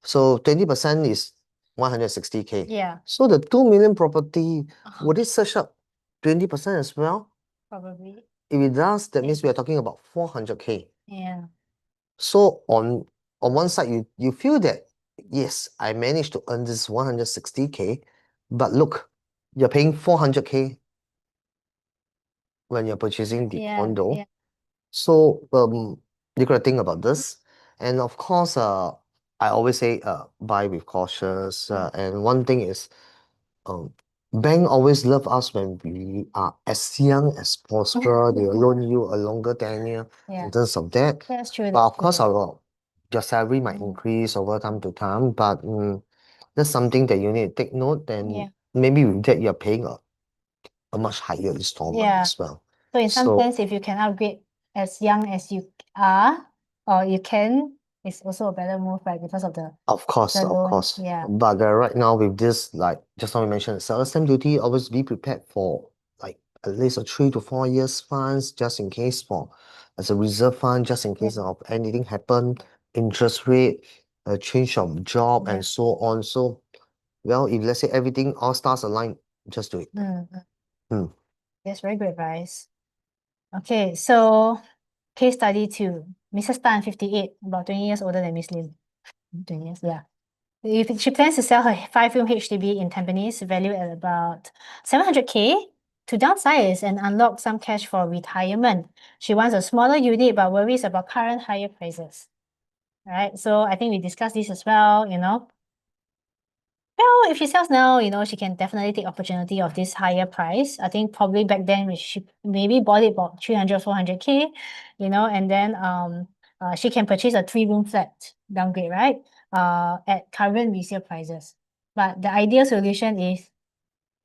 so 20% is 160K. Yeah. So the 2 million property, would it surge up 20% as well? Probably. If it does, that means we are talking about 400K. Yeah. So on one side, you feel that, yes, I managed to earn this 160K, but look, you're paying 400K when you're purchasing the condo. Yeah. So you gotta think about this. And of course, I always say buy with cautious. And one thing is, bank always love us when we are as young as possible. They will loan you a longer tenure in terms of that. That's true. But That's of course, true. your salary might increase over time to time, but that's something that you need to take note. Then maybe with that, you're paying a much higher installment as well. So in some sense, if you can upgrade as young as you are, or you can, it's also a better move, right? Because of the Of course, the of loan. course. Yeah. But right now with this, like just now we mentioned, seller's stamp duty, always be prepared for like at least a 3 to 4 years funds just in case as a reserve fund, just in case of anything happen, interest rate, a change of job and so on. So, well, if let's say everything all stars align, just do it. That's very good advice. Okay, so case study 2. Mrs. Tan, 58, about 20 years older than Miss Lin. 20 years, yeah. If she plans to sell her 5-room HDB in Tampines, valued at about 700K, to downsize and unlock some cash for retirement. She wants a smaller unit but worries about current higher prices. All right, so I think we discussed this as well, Well, if she sells now, she can definitely take opportunity of this higher price. I think probably back then she maybe bought it about 300, 400K, and then she can purchase a 3-room flat downgrade, right? At current resale prices. But the ideal solution is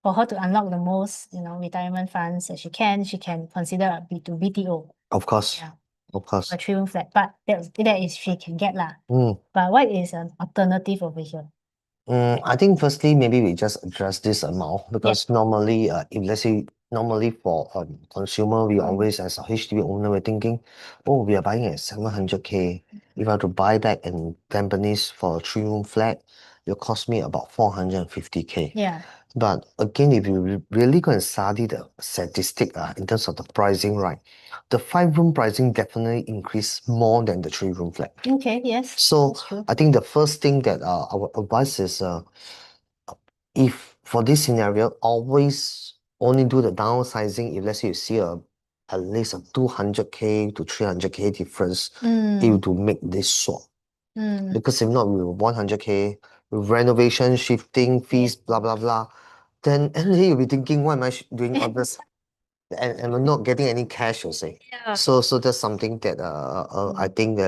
for her to unlock the most, retirement funds that she can consider a BTO. Of course. Yeah. Of course. A 3-room flat. But that is she can get lah. But what is an alternative over here? I think firstly, maybe we just address this amount because normally, if let's say normally for consumer, we always as a HDB owner, we're thinking, oh, we are buying at 700K. If I have to buy back in Tampines for a 3-room flat, it'll cost me about 450K. Yeah. But again, if you really go and study the statistic in terms of the pricing, right, the 5-room pricing definitely increased more than the 3-room flat. Okay, yes. So That's true. I think the first thing that our advice is if for this scenario, always only do the downsizing if let's say you see at least a 200K to 300K difference if to make this swap. Because if not, with 100K, with renovation, shifting, fees, blah, blah, blah, then anyway, you'll be thinking, why am I doing all this? And we're not getting any cash, you'll say. So that's something that I think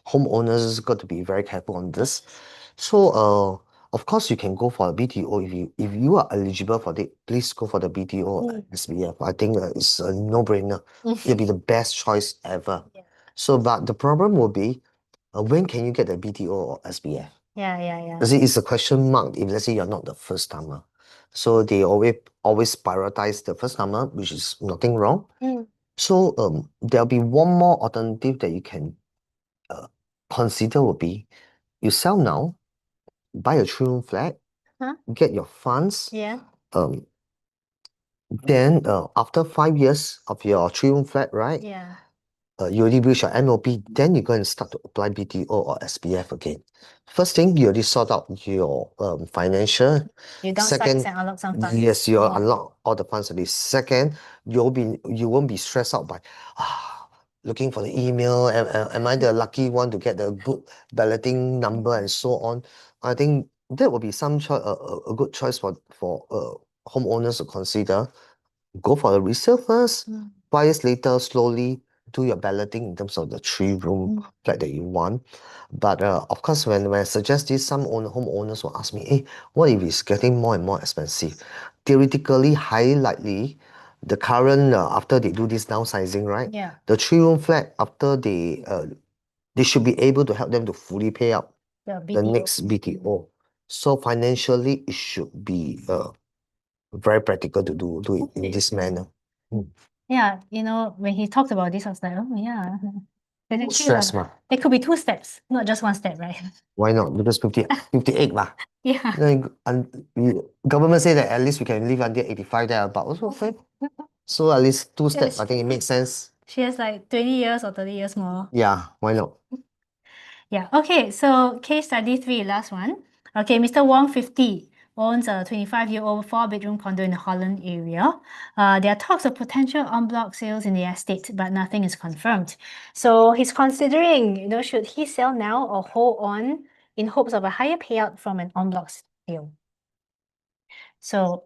homeowners got to be very careful on this. So of course you can go for a BTO if you are eligible for it. Please go for the BTO SBF. I think it's a no-brainer. It'll be the best choice ever. So, but the problem will be when can you get the BTO or SBF? Yeah. Because it's a question mark if let's say you're not the first timer. So they always prioritize the first timer, which is nothing wrong. So there'll be one more alternative that you can consider would be you sell now, buy a 3-room flat, get your funds. Then after 5 years of your 3-room flat, right? You already reach your MOP, then you go and start to apply BTO or SBF again. First thing, you already sort out your financial. You downsize and unlock some funds. Yes, you unlock all the funds already. Second, you won't be stressed out by looking for the email. Am I the lucky one to get the good balloting number and so on? I think that will be a good choice for homeowners to consider. Go for the resale first. 5 years later, slowly do your balloting in terms of the 3-room flat that you want. But of course, when I suggest this, some homeowners will ask me, hey, what if it's getting more and more expensive? Theoretically, highly likely, the current, after they do this downsizing, right? The 3-room flat, after they should be able to help them to fully pay up the next BTO. So financially, it should be very practical to do it in this manner. Yeah, when he talked about this, I was like, oh yeah. But actually, Stress ma. there could be 2 steps, not just 1 step, right? Why not? Because 58 ma. Yeah. Government say that at least we can live until 85 there, but also okay. So at least 2 steps, I think it makes sense. She has like 20 years or 30 years more. Yeah, why not? Yeah, okay, so case study 3, last one. Okay, Mr. Wong, 50, owns a 25-year-old 4-bedroom condo in the Holland area. There are talks of potential en bloc sales in the estate, but nothing is confirmed. So he's considering, should he sell now or hold on in hopes of a higher payout from an en bloc sale? So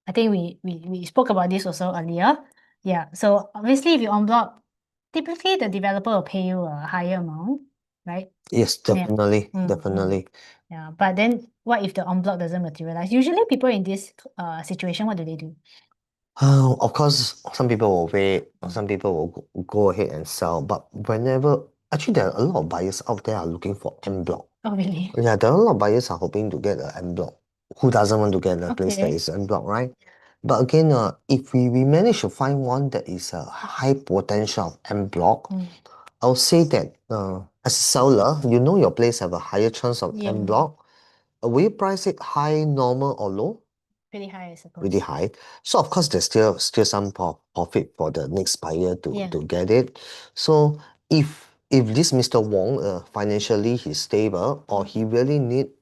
I think we spoke about this also earlier. Yeah. So obviously, if you en bloc, typically the developer will pay you a higher amount, right? Yes, Yeah. definitely, Mm, mm. definitely. Yeah. But then what if the en bloc doesn't materialize? Usually people in this situation, what do they do? Of course, some people will wait, or some people will go ahead and sell. But actually, there are a lot of buyers out there are looking for en bloc. Oh, really? Yeah, there are a lot of buyers are hoping to get an en bloc. Who doesn't want to get a place that Okay. is en bloc, right? But again, if we manage to find one that is a high potential of en bloc, Mm. I'll say that as a seller, you know your place have a higher chance of Yeah. en bloc. Will you price it high, normal, or low? Pretty high, I suppose. Really high. So of course there's still some profit for the next buyer Yeah. to get it. So if this Mr. Wong financially he's stable or he really need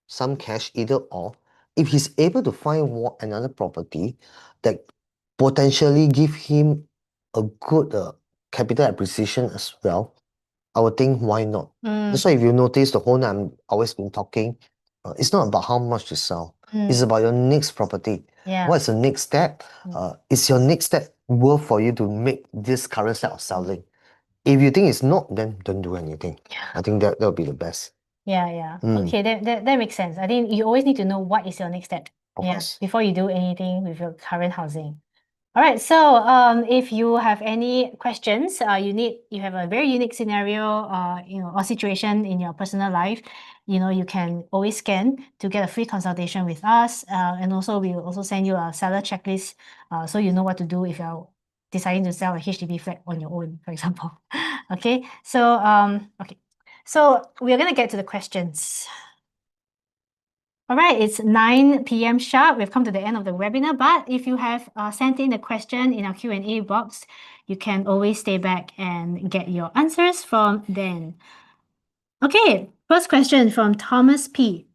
some cash either or, if he's able to find another property that potentially give him a good capital appreciation as well, I would think why not? That's why if you notice the whole night I'm always been talking, it's not about how much to sell. It's about your next property. Yeah. What's the next step? Is your next step worth for you to make this current step of selling? If you think it's not, then don't do anything. I think that will be the best. Yeah. Okay, that makes sense. I think you always need to know what is your next step. Of course. Before you do anything with your current housing. All right, so if you have any questions, you have a very unique scenario, or situation in your personal life, you can always scan to get a free consultation with us, and also we will also send you a seller checklist, so you know what to do if you're deciding to sell a HDB flat on your own, for example. Okay, so we're gonna get to the questions. All right, it's 9 p.m. sharp. We've come to the end of the webinar, but if you have sent in a question in our Q&A box, you can always stay back and get your answers from then. Okay, first question from Thomas P.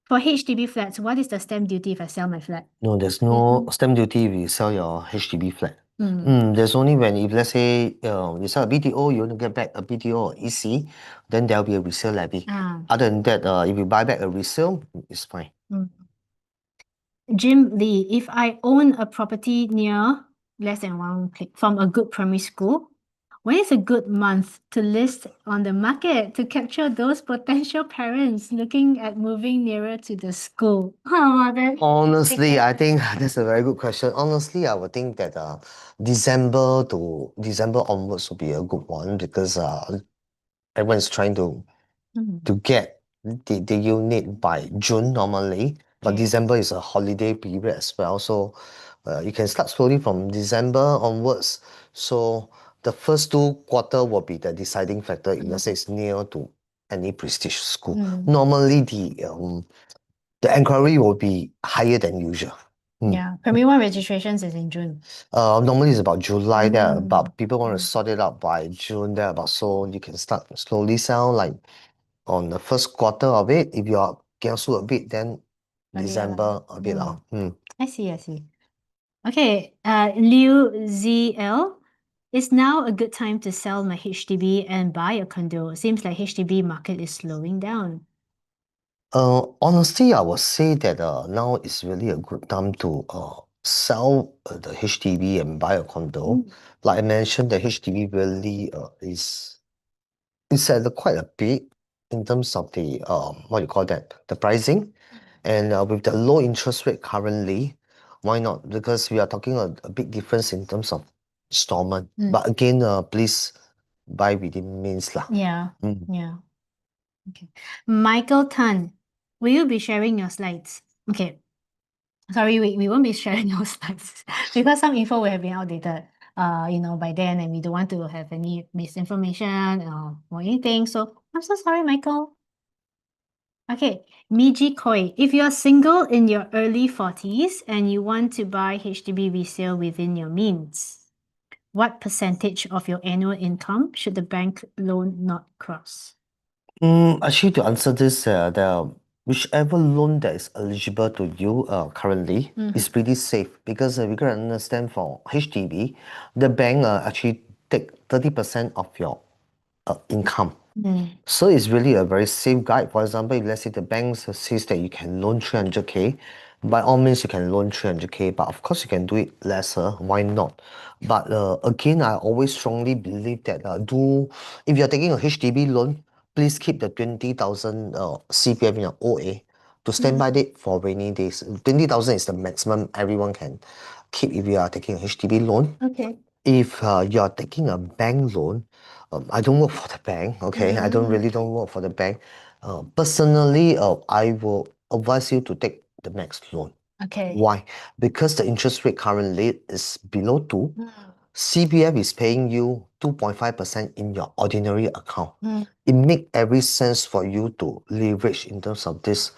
For HDB flats, what is the stamp duty if I sell my flat? No, there's no stamp duty if you sell your HDB flat. There's only when if let's say you sell a BTO, you want to get back a BTO or EC, then there'll be a resale levy. Other than that, if you buy back a resale, it's fine. Jim Lee, if I own a property near less than 1 click from a good primary school, when is a good month to list on the market to capture those potential parents looking at moving nearer to the school? Honestly, I think that's a very good question. Honestly, I would think that December onwards will be a good one because everyone's trying to get the unit by June normally, but Okay. December is a holiday period as well. So you can start slowly from December onwards. So the first 2 quarter will be the deciding factor if let's say it's near to any prestige school. Normally the inquiry will be higher than usual. Yeah, primary 1 registrations is in June. Normally it's about July there, but people want to sort it out by June there, about so you can start slowly sell like on the first quarter of it. If you are kiasu a bit, then December a bit lah. I see. Okay, Liu ZL, is now a good time to sell my HDB and buy a condo? Seems like HDB market is slowing down. Honestly, I would say that now is really a good time to sell the HDB and buy a condo. Like I mentioned, the HDB really is at quite a bit in terms of the what you call that, the pricing, and with the low interest rate currently, why not? Because we are talking a big difference in terms of installment. But again, please buy within means lah. Yeah. Okay. Michael Tan, will you be sharing your slides? Okay. Sorry, we won't be sharing your slides because some info will have been outdated, by then, and we don't want to have any misinformation or anything. So I'm so sorry, Michael. Okay, Miji Koi, if you're single in your early 40s and you want to buy HDB resale within your means, what percentage of your annual income should the bank loan not cross? Actually, to answer this, whichever loan that is eligible to you currently is pretty safe because we can understand for HDB, the bank actually take 30% of your income So it's really a very safe guide. For example, if let's say the bank says that you can loan 300K, by all means you can loan 300K, but of course you can do it lesser. Why not? But again, I always strongly believe that if you're taking a HDB loan, please keep the 20,000 CPF in your OA to stand by it for rainy days. 20,000 is the maximum everyone can keep if you are taking a HDB loan. Okay. If you're taking a bank loan, I don't work for the bank, okay? I don't work for the bank. Personally, I will advise you to take the max loan. Okay. Why? Because the interest rate currently is below 2. CPF is paying you 2.5% in your ordinary account. It makes every sense for you to leverage in terms of this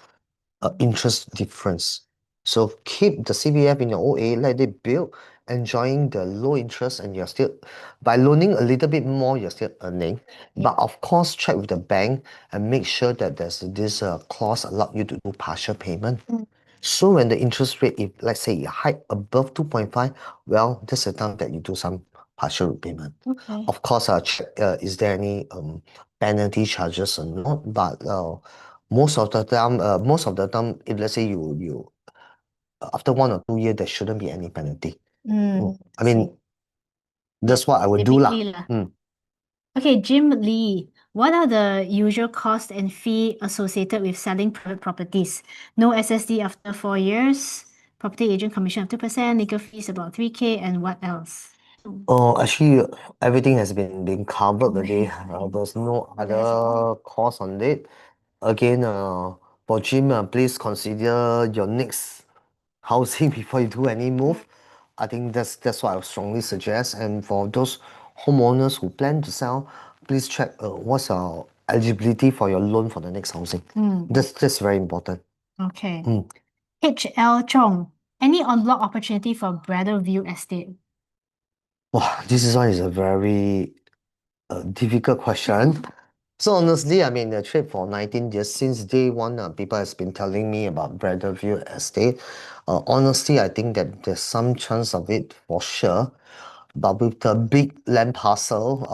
interest difference. So keep the CPF in your OA, let it build, enjoying the low interest, and you're still, by loaning a little bit more, you're still earning. But of course, check with the bank and make sure that there's this clause allow you to do partial payment. So when the interest rate, if let's say it hike above 2.5, well, that's the time that you do some partial repayment. Okay. Of course, check is there any penalty charges or not, but most of the time, if let's say you after 1 or 2 years, there shouldn't be any penalty. I mean, that's what I would do lah. Typically lah. Okay, Jim Lee, what are the usual cost and fee associated with selling private properties? No SSD after 4 years, property agent commission of 2%, legal fees about 3K, and what else? Actually, everything has been covered already. There's no other cost on it. Again, for Jim, please consider your next housing before you do any move. I think that's what I would strongly suggest. And for those homeowners who plan to sell, please check what's your eligibility for your loan for the next housing. That's very important. Okay. HL Chong, any on-block opportunity for Bradder View Estate? Wow, this one is a very difficult question. So honestly, I mean, the trip for 19 years, since day one, people has been telling me about Bradderview Estate. Honestly, I think that there's some chance of it for sure. But with the big land parcel,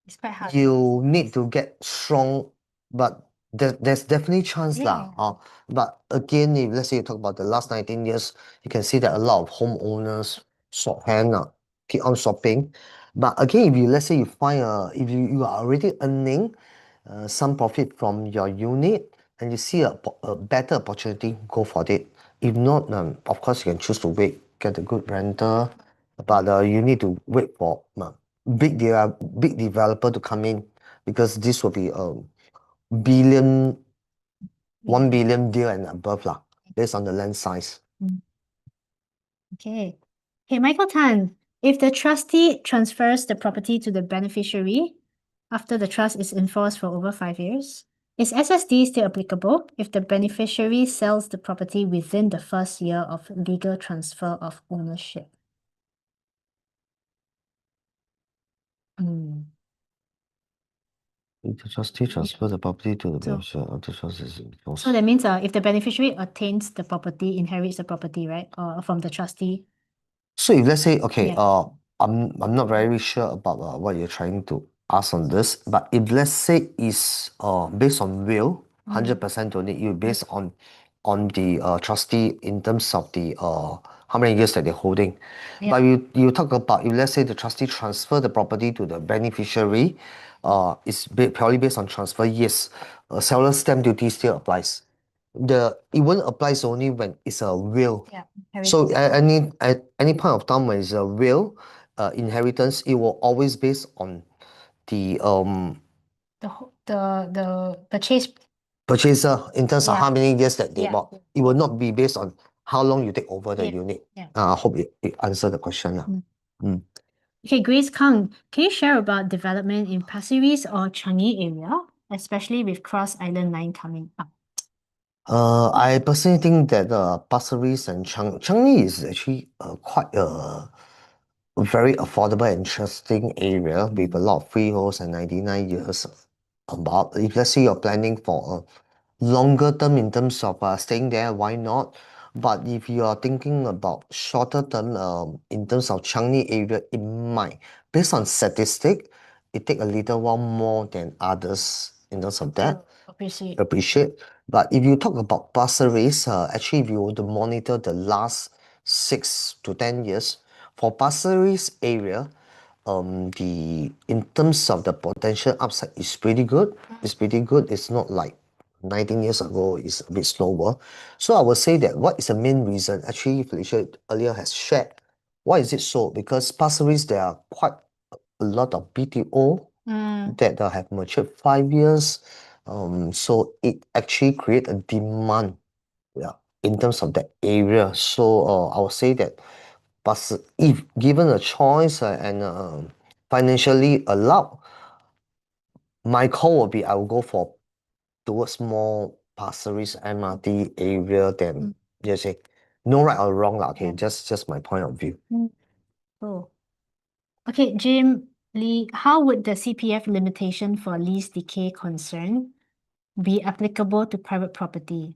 It's quite hard. you need to get strong, but there's definitely chance lah. But again, if let's say you talk about the last 19 years, you can see that a lot of homeowners swap hand, keep on swapping. But again, if you let's say you find if you are already earning some profit from your unit and you see a better opportunity, go for it. If not, of course you can choose to wait, get a good renter, but you need to wait for big developer to come in, because this will be a billion, 1 billion deal and above lah, based on the land size. Okay. Okay, Michael Tan, if the trustee transfers the property to the beneficiary after the trust is enforced for over 5 years, is SSD still applicable if the beneficiary sells the property within the first year of legal transfer of ownership? If the trustee transfer the property to the beneficiary after trust is enforced. So that means if the beneficiary attains the property, inherits the property, right? Or from the trustee. So if let's say, okay, Yeah. I'm not very sure about what you're trying to ask on this, but if let's say is based on will, 100% donate you based on the trustee in terms of the how many years that they're holding. But you talk about if let's say the trustee transfer the property to the beneficiary, it's purely based on transfer, yes, seller's stamp duty still applies. It won't applies only when it's a will. So at any point of time when it's a will, inheritance, it will always based on the purchase. purchaser in terms of how many years that they Yeah. bought. It will not be based on how long you take over the Yeah. unit. Yeah. I hope it answered the question. Okay, Grace Kang, can you share about development in Pasir Ris or Changi area, especially with Cross Island Line coming up? I personally think that Pasir Ris and Changi is actually quite a very affordable and interesting area with a lot of freeholds and 99 years about. If let's say you're planning for a longer term in terms of staying there, why not? But if you are thinking about shorter term in terms of Changi area, it might, based on statistic, it take a little while more than others in terms of that. Appreciate. But if you talk about Pasir Ris, actually, if you were to monitor the last 6 to 10 years, for Pasir Ris area, in terms of the potential upside is pretty good. It's pretty good. It's not like 19 years ago, it's a bit slower. So I would say that what is the main reason? Actually, Felicia earlier has shared. Why is it so? Because Pasir Ris, there are quite a lot of BTO that have matured 5 years. So it actually create a demand, yeah, in terms of that area. So I would say that, but if given a choice and financially allowed, my call will be I will go for towards more Pasir Ris MRT area than just say no right or wrong lah. Okay, just my point of view. Oh. Okay, Jim Lee, how would the CPF limitation for lease decay concern be applicable to private property?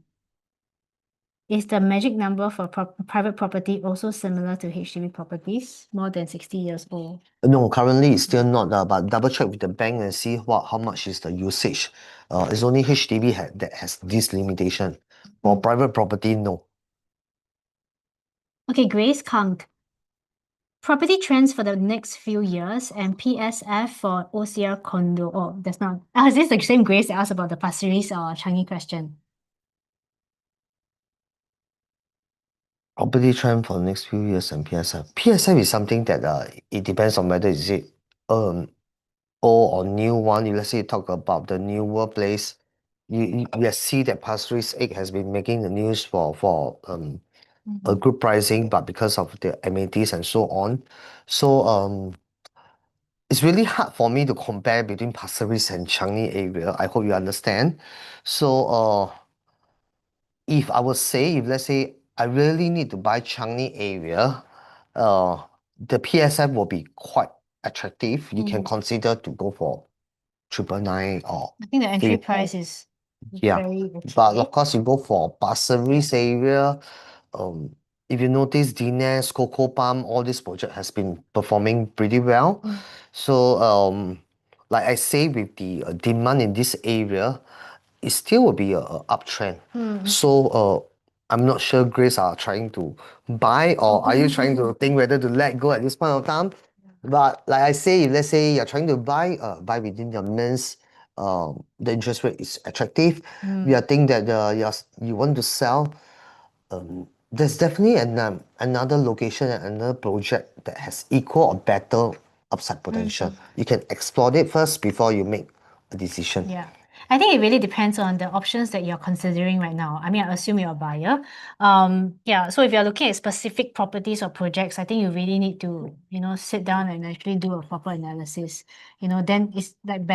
Is the magic number for private property also similar to HDB properties, more than 60 years old? No, currently it's still not, but double check with the bank and see how much is the usage. It's only HDB that has this limitation. For private property, no. Okay, Grace Kang. Property trends for the next few years and PSF for OCR condo. Oh, that's not. Is this the same Grace that asked about the Pasir Ris or Changi question? Property trend for the next few years and PSF. PSF is something that it depends on whether is it old or new one. If let's say you talk about the newer place, you see that Pasir Ris 8 has been making the news for a good pricing, but because of the amenities and so on. So it's really hard for me to compare between Pasir Ris and Changi area. I hope you understand. So if I would say, if let's say I really need to buy Changi area, the PSF will be quite attractive. You can consider to go for 999 or I think the entry price is yeah. very But okay. of course, you go for Pasir Ris area, if you notice, Dines, Coco Palm, all this project has been performing pretty well. So, like I say, with the demand in this area, it still will be a uptrend. So, I'm not sure Grace are trying to buy, or are you trying to think whether to let go at this point of time? But like I say, if let's say you're trying to buy within your means, the interest rate is attractive. We are thinking that you want to sell, there's definitely another location and another project that has equal or better upside potential. You can explore it first before you make a decision. Yeah. I think it really depends on the options that you're considering right now. I mean, I assume you're a buyer. Yeah, so if you're looking at specific properties or projects, I think you really need to, sit down and actually do a proper analysis. Then it's like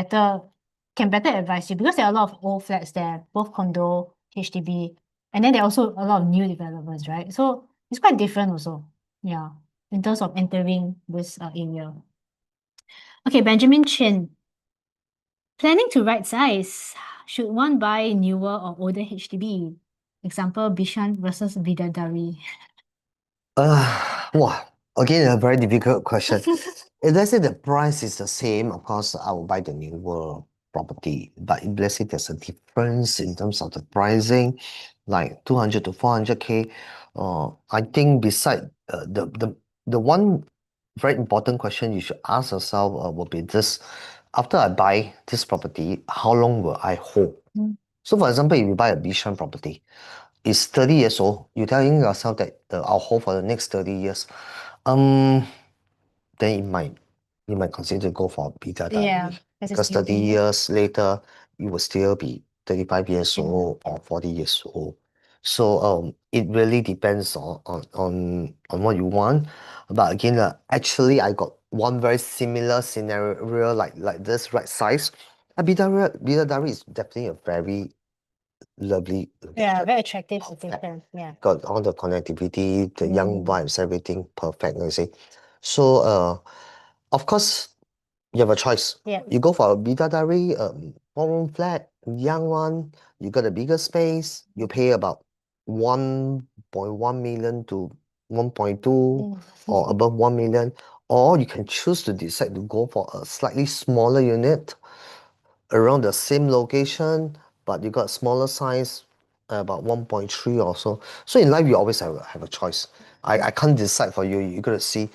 can better advise you because there are a lot of old flats there, both condo, HDB, and then there are also a lot of new developments, right? So it's quite different also, yeah, in terms of entering this area. Okay, Benjamin Chin. Planning to right size. Should one buy newer or older HDB? Example, Bishan versus Bidadari. Wow, again, a very difficult question. If let's say the price is the same, of course, I will buy the newer property. But if let's say there's a difference in terms of the pricing, like 200 to 400K, I think beside the one very important question you should ask yourself will be this: after I buy this property, how long will I hold? So, for example, if you buy a Bishan property, it's 30 years old, you're telling yourself that I'll hold for the next 30 years, then you might consider go for Bidadari. Yeah, Because 30 years later, you will still be 35 years old or 40 years old. So it really depends on what you want. But again, actually, I got one very similar scenario like this right size. Bidadari is definitely a very lovely Yeah, location. very attractive location. Yeah. Got all the connectivity, the young vibes, everything perfect, you see. So of course, you have a choice. Yeah. You go for a Bidadari, 4-room flat, young one, you got a bigger space, you pay about 1.1 million to 1.2 or above 1 million. Or you can choose to decide to go for a slightly smaller unit around the same location, but you got smaller size, about 1.3 or so. So in life, you always have a choice. I can't decide for you. You gotta see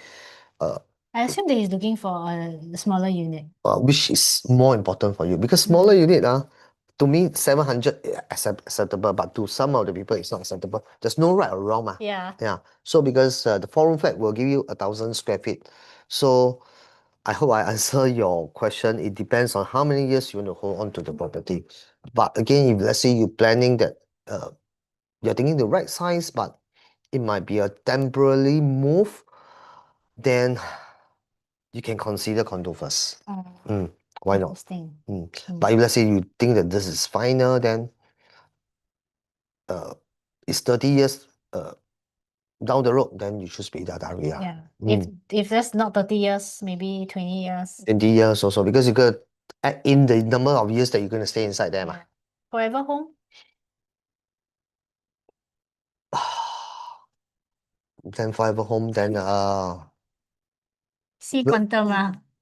I assume that he's looking for a smaller unit. which is more important for you. Because smaller unit, to me, 700 acceptable, but to some of the people, it's not acceptable. There's no right or wrong. Yeah. Yeah. So because the 4-room flat will give you 1,000 square feet. So I hope I answer your question. It depends on how many years you want to hold on to the property. But again, if let's say you're planning that you're thinking the right size, but it might be a temporary move, then you can consider condo first. Why not? Interesting. But if let's say you think that this is final, then it's 30 years down the road, then you choose Bidadari. Yeah. If that's not 30 years, maybe 20 years. 20 years also, because you could add in the number of years that you're going to stay inside there. Yeah. Forever home? Then forever home, then See Well- quantum,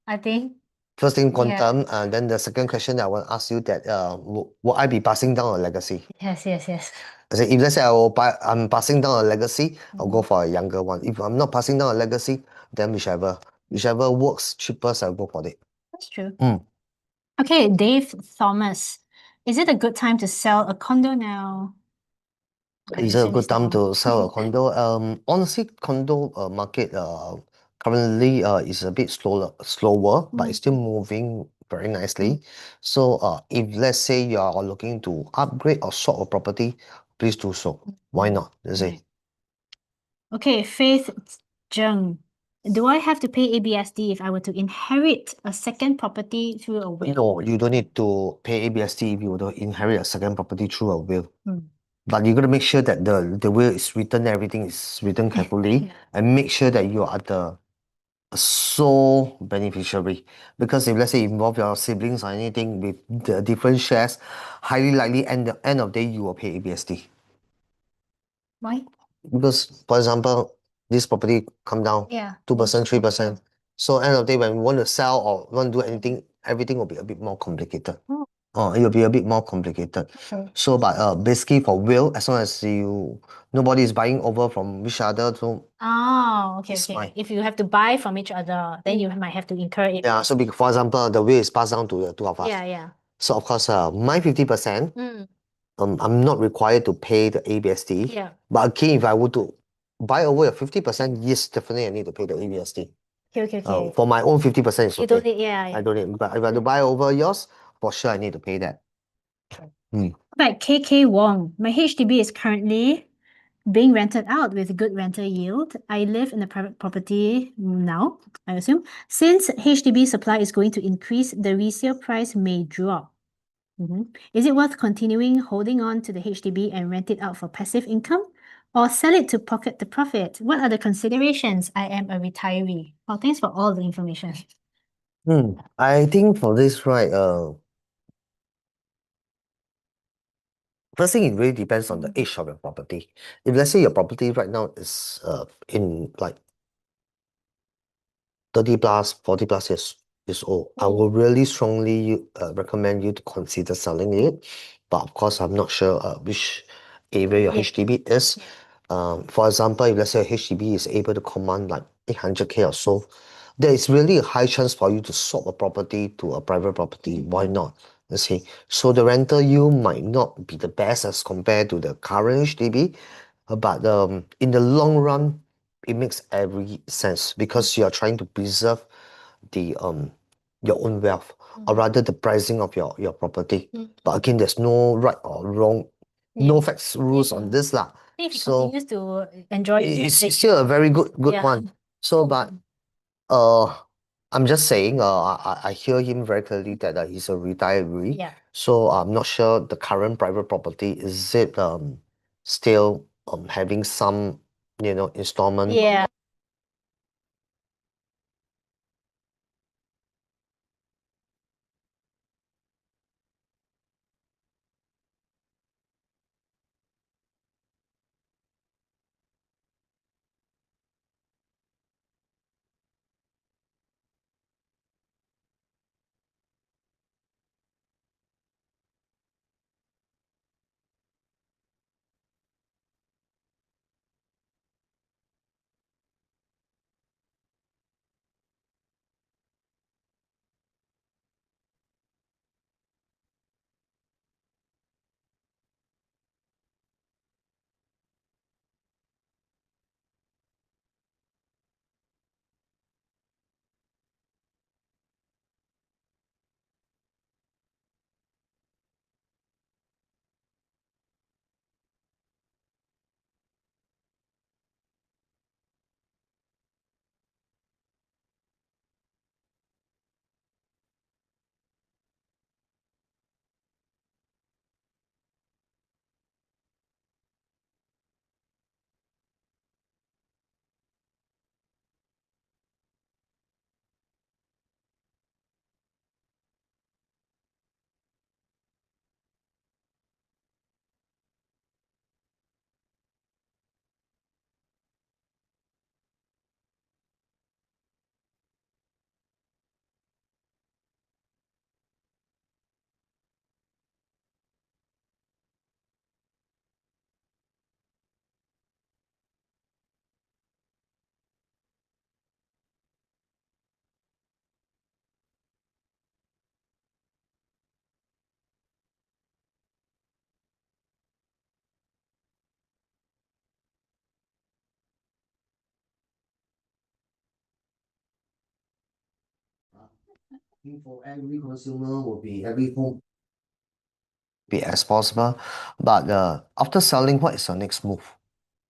I think. first thing Yeah. quantum, and then the second question that I want to ask you that will I be passing down a legacy? Yes. I say if let's say I'm passing down a legacy, I'll go for a younger one. If I'm not passing down a legacy, then whichever works cheapest, I'll go for it. That's true. Mm. Okay, Dave Thomas. Is it a good time to sell a condo now? I Is it a assume good it's time now. to sell a condo? Honestly, condo market currently is a bit slower, but it's still moving very nicely. So if let's say you are looking to upgrade or swap a property, please do so. Why not? You see? Right. Okay, Faith Zheng. Do I have to pay ABSD if I were to inherit a second property through a will? No, you don't need to pay ABST if you were to inherit a second property through a will. Hmm. But you got to make sure that the will is written, everything is written carefully, and make sure that you are the sole beneficiary. Because if let's say involve your siblings or anything with the different shares, highly likely end of day you will pay ABSD. Why? Because for example, this property come down Yeah. 2%, 3%. So end of the day when we want to sell or want to do anything, everything will be a bit more complicated. Oh. It will be a bit more complicated. Okay. So but basically for will, as long as nobody is buying over from each other, so Oh, okay. it's fine. If you have to buy from each other, then you might have to incur it. Yeah, so for example, the will is passed down to the two of us. Yeah. So of course, my 50%, Mm. I'm not required to pay the ABSD. Yeah. But again, if I were to buy over your 50%, yes, definitely I need to pay the ABSD. Okay. For my own 50% is You okay. don't need, yeah. I don't need, but if I have to buy over yours, for sure I need to pay that. Right, KK Wong. My HDB is currently being rented out with good rental yield. I live in a private property now, I assume. Since HDB supply is going to increase, the resale price may drop. Is it worth continuing holding on to the HDB and rent it out for passive income? Or sell it to pocket the profit? What are the considerations? I am a retiree. Well, thanks for all the information. I think for this, right, first thing, it really depends on the age of your property. If let's say your property right now is in like 30 plus, 40 plus years old, I will really strongly recommend you to consider selling it. But of course, I'm not sure which area your HDB is. For example, if let's say HDB is able to command like 800K or so, there is really a high chance for you to swap a property to a private property. Why not? You see, so the rental yield might not be the best as compared to the current HDB, but in the long run, it makes every sense because you're trying to preserve the your own wealth, or rather the pricing of your property. But again, there's no right or wrong, no facts rules on this lah. If he So continues to enjoy it's still a very good one. So but I'm just saying I hear him very clearly that he's a retiree. Yeah. So I'm not sure the current private property is it still having some installment. Yeah. For every consumer will be every home be as possible. But after selling, what is your next move?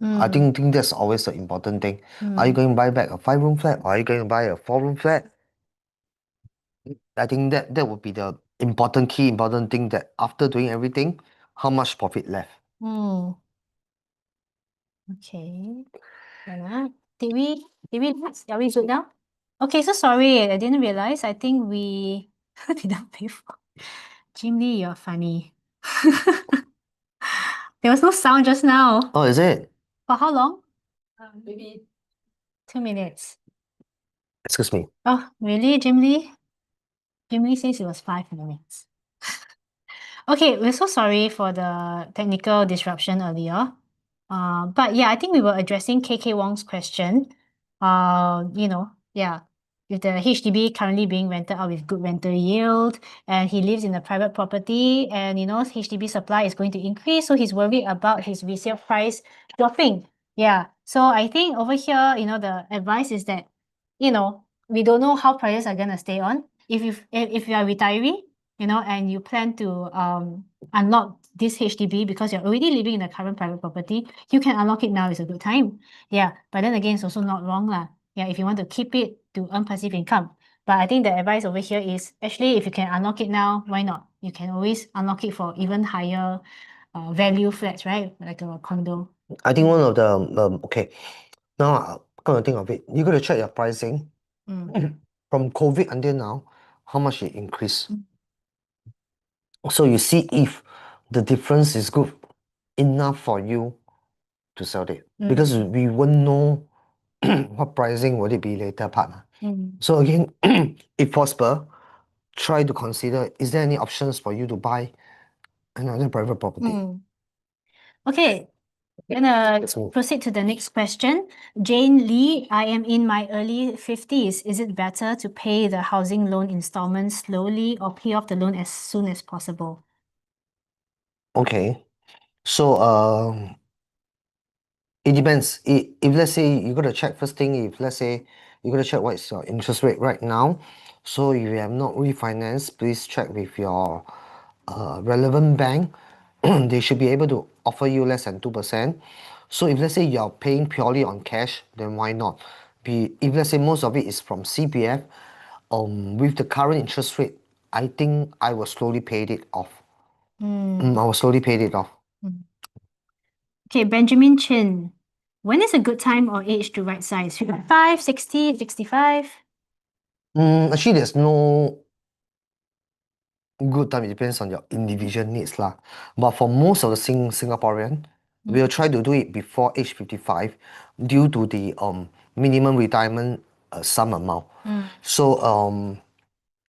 I think that's always the important thing. Are you going to buy back a 5-room flat or are you going to buy a 4-room flat? I think that would be the key important thing, that after doing everything, how much profit left. Okay. Did we are we good now? Okay, so sorry, I didn't realize. I think we didn't pay for. Jim Lee, you're funny. There was no sound just now. Oh, is it? For how long? Maybe 2 minutes. Excuse me. Oh, really, Jim Lee? Jim Lee says it was 5 minutes. Okay, we're so sorry for the technical disruption earlier. But yeah, I think we were addressing KK Wong's question. Yeah, with the HDB currently being rented out with good rental yield, and he lives in a private property, and HDB supply is going to increase, so he's worried about his resale price dropping. Yeah, so I think over here, the advice is that, we don't know how prices are gonna stay on. If you are a retiree, and you plan to unlock this HDB because you're already living in the current private property, you can unlock it now. Is a good time. Yeah, but then again, it's also not wrong lah. Yeah, if you want to keep it to earn passive income. But I think the advice over here is actually, if you can unlock it now, why not? You can always unlock it for even higher value flats, right? Like a condo. I think one of the okay, now come to think of it, you got to check your pricing from COVID until now, how much it increased. So you see if the difference is good enough for you to sell it, because we won't know what pricing will it be later part. So again, if possible, try to consider, is there any options for you to buy another private property? Okay, gonna proceed to the next question. Jane Lee, I am in my early 50s. Is it better to pay the housing loan installments slowly or pay off the loan as soon as possible? Okay, so it depends. If let's say you gotta check first thing, if let's say you gotta check what is your interest rate right now. So if you have not refinanced, please check with your relevant bank. They should be able to offer you less than 2%. So if let's say you're paying purely on cash, then why not? If let's say most of it is from CPF, with the current interest rate, I think I will slowly pay it off. I will slowly pay it off. Okay, Benjamin Chin. When is a good time or age to right size? 55, 60, 65? Actually, there's no good time. It depends on your individual needs lah. But for most of the Singaporean, we'll try to do it before age 55 due to the minimum retirement sum amount. So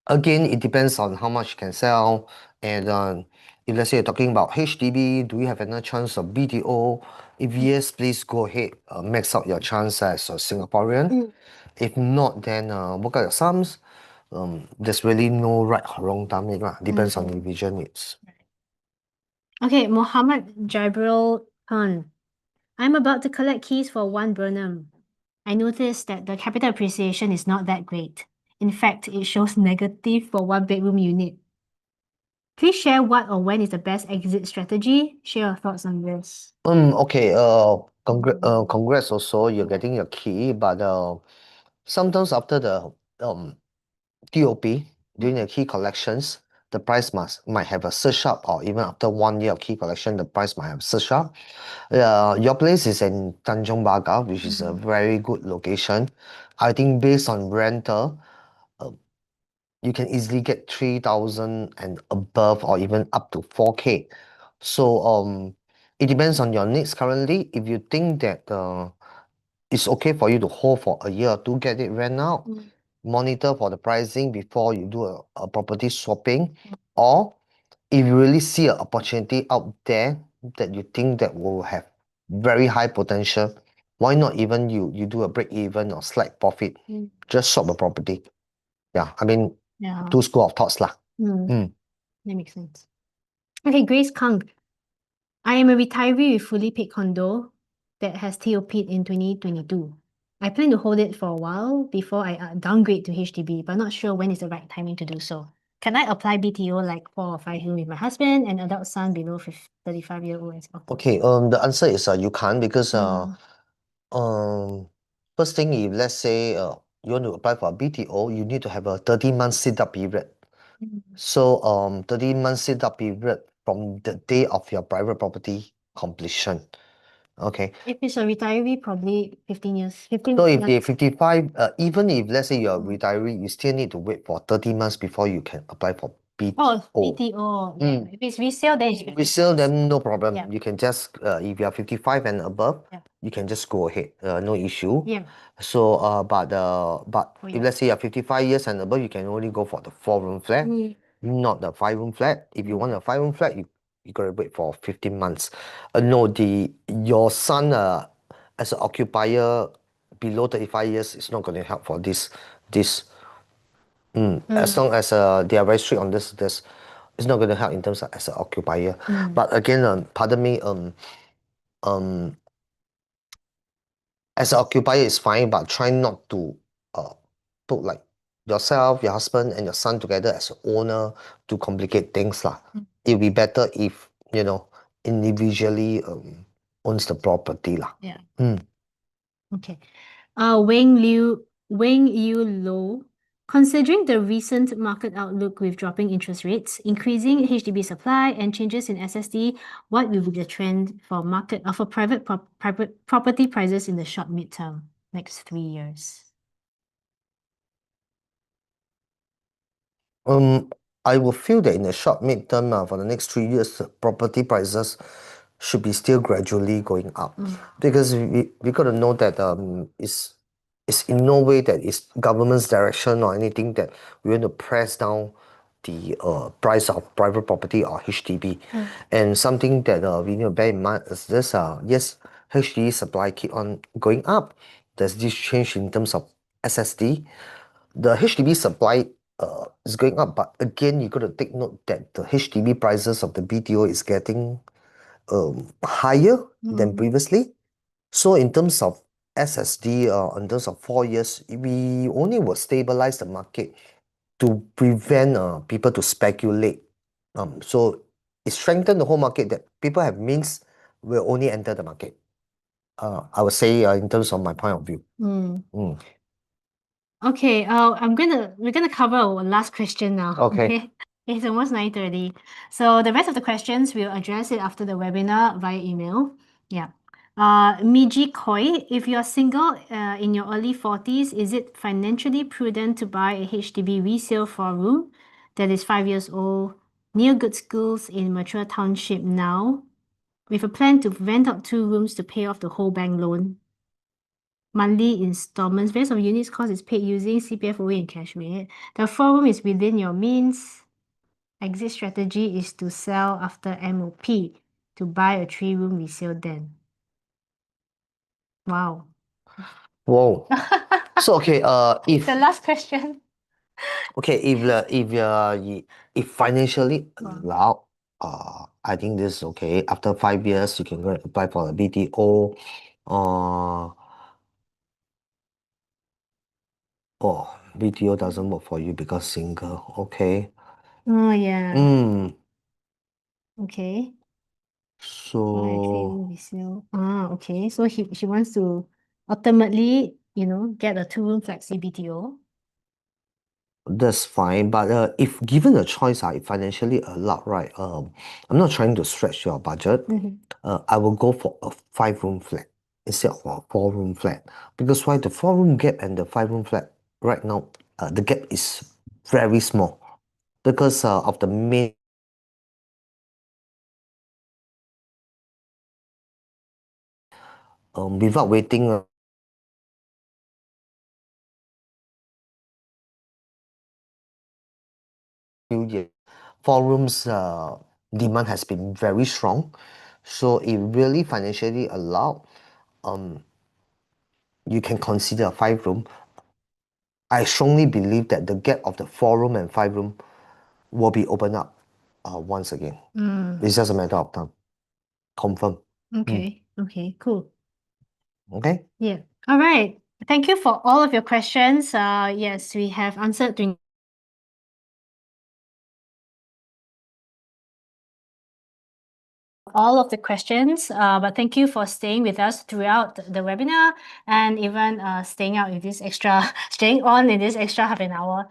again, it depends on how much you can sell, and if let's say you're talking about HDB, do you have another chance of BTO? If yes, please go ahead, max out your chance as a Singaporean. If not, then work out your sums. There's really no right or wrong timing lah. Depends on individual needs. Okay, Mohammed Jabril Khan. I'm about to collect keys for One Burnham. I noticed that the capital appreciation is not that great. In fact, it shows negative for 1-bedroom unit. Please share what or when is the best exit strategy. Share your thoughts on this. Okay, congrats also, you're getting your key, but sometimes after the TOP, during the key collections, the price might have a surge up, or even after 1 year of key collection, the price might have surge up. Your place is in Tanjong Pagar, which is a very good location. I think based on rental, you can easily get 3,000 and above, or even up to 4K. So it depends on your needs currently. If you think that it's okay for you to hold for a year or two, get it rent out, monitor for the pricing before you do a property swapping. Or if you really see an opportunity out there that you think that will have very high potential, why not even you do a break even or slight profit, just swap a property. Yeah, I mean, two school of thoughts lah. That makes sense. Okay, Grace Kang. I am a retiree with fully paid condo that has TOP'd in 2022. I plan to hold it for a while before I downgrade to HDB, but not sure when is the right timing to do so. Can I apply BTO like 4 or 5 room with my husband and adult son below 35-year-old as well? Okay, the answer is you can't because Mm. first thing, if let's say you want to apply for a BTO, you need to have a 30-month sit-up period. Mm. So 30-month sit-up period from the day of your private property completion. Okay. If it's a retiree, probably 15 years. 15 So if months. they're 55, even if let's say you're a Mm. retiree, you still need to wait for 30 months before you can apply for Oh, BTO. BTO. Yeah. If it's resale, then it's 15 Resale, years. then no problem. Yeah. You can just, if you are 55 and above, Yeah. you can just go ahead, no issue. Yeah. So, but Oh, if yeah. let's say you're 55 years and above, you can only go for the 4-room flat, not the 5-room flat. If you want a 5-room flat, you gotta wait for 15 months. No, your son as an occupier below 35 years is not gonna help for this. As long as they are very strict on this, it's not going to help in terms of as an occupier. But again, pardon me, as an occupier is fine, but try not to put like yourself, your husband, and your son together as an owner to complicate things lah. It'll be better if individually owns the property lah. Yeah. Mm. Okay. Wang Yu Lo. Considering the recent market outlook with dropping interest rates, increasing HDB supply, and changes in SSD, what will be the trend for private property prices in the short midterm, next 3 years? I will feel that in the short midterm, for the next 3 years, property prices should be still gradually going up. Because we got to know that it's in no way that it's government's direction or anything that we want to press down the price of private property or HDB. And something that we need to bear in mind is this, yes, HDB supply keep on going up. There's this change in terms of SSD. The HDB supply is going up, but again, you got to take note that the HDB prices of the BTO is getting higher than previously. So in terms of SSD, in terms of 4 years, we only will stabilize the market to prevent people to speculate. So it strengthened the whole market that people have means will only enter the market. I would say in terms of my point of view. Okay, we're gonna cover our last question now. Okay. It's almost 9:30. So the rest of the questions we'll address it after the webinar via email. Yeah. Miji Koi, if you're single in your early 40s, is it financially prudent to buy a HDB resale 4-room that is 5 years old, near good schools in mature township now, with a plan to rent out 2 rooms to pay off the whole bank loan? Monthly installments based on units cost is paid using CPF OA and cash rate. The 4-room is within your means. Exit strategy is to sell after MOP to buy a 3-room resale then. Wow. Whoa. So okay, if The last question. okay, if financially allowed, I think this is okay. After 5 years, you can go and apply for a BTO. Oh, BTO doesn't work for you because single. Okay. Oh yeah. Okay. Buy a So 3-room resale. Okay. So she wants to ultimately, get a 2-room flexi BTO. that's fine. But if given a choice, if financially allowed, right? I'm not trying to stretch your budget. I will go for a 5-room flat instead of a 4-room flat. Because why the 4-room gap and the 5-room flat right now, the gap is very small. Because of the main without waiting few years, 4 rooms demand has been very strong. So if really financially allowed, you can consider a 5-room. I strongly believe that the gap of the 4-room and 5-room will be opened up once again. It's just a matter of time. Confirm. Okay. Okay, cool. Okay? Yeah. All right. thank you for all of your questions. Yes, we have answered during all of the questions, but thank you for staying with us throughout the webinar and even staying on in this extra half an hour.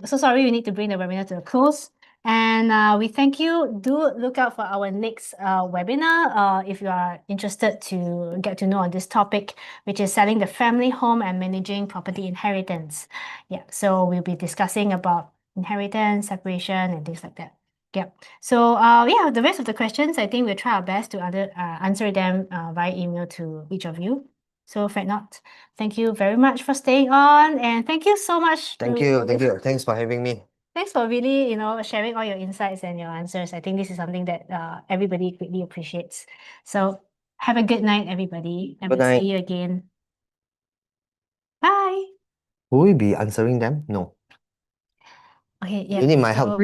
So sorry, we need to bring the webinar to a close. And we thank you. Do look out for our next webinar if you are interested to get to know on this topic, which is selling the family home and managing property inheritance. Yeah, so we'll be discussing about inheritance, separation, and things like that. Yep. So yeah, the rest of the questions, I think we'll try our best to answer them via email to each of you. So fret not. Thank you very much for staying on, and thank you so much. Thank you. Thanks for having me. Thanks for really, sharing all your insights and your answers. I think this is something that everybody greatly appreciates. So have a good night, everybody, and Good we'll night. see you again. Bye. Will we be answering them? No. Okay, yeah. You need my help. So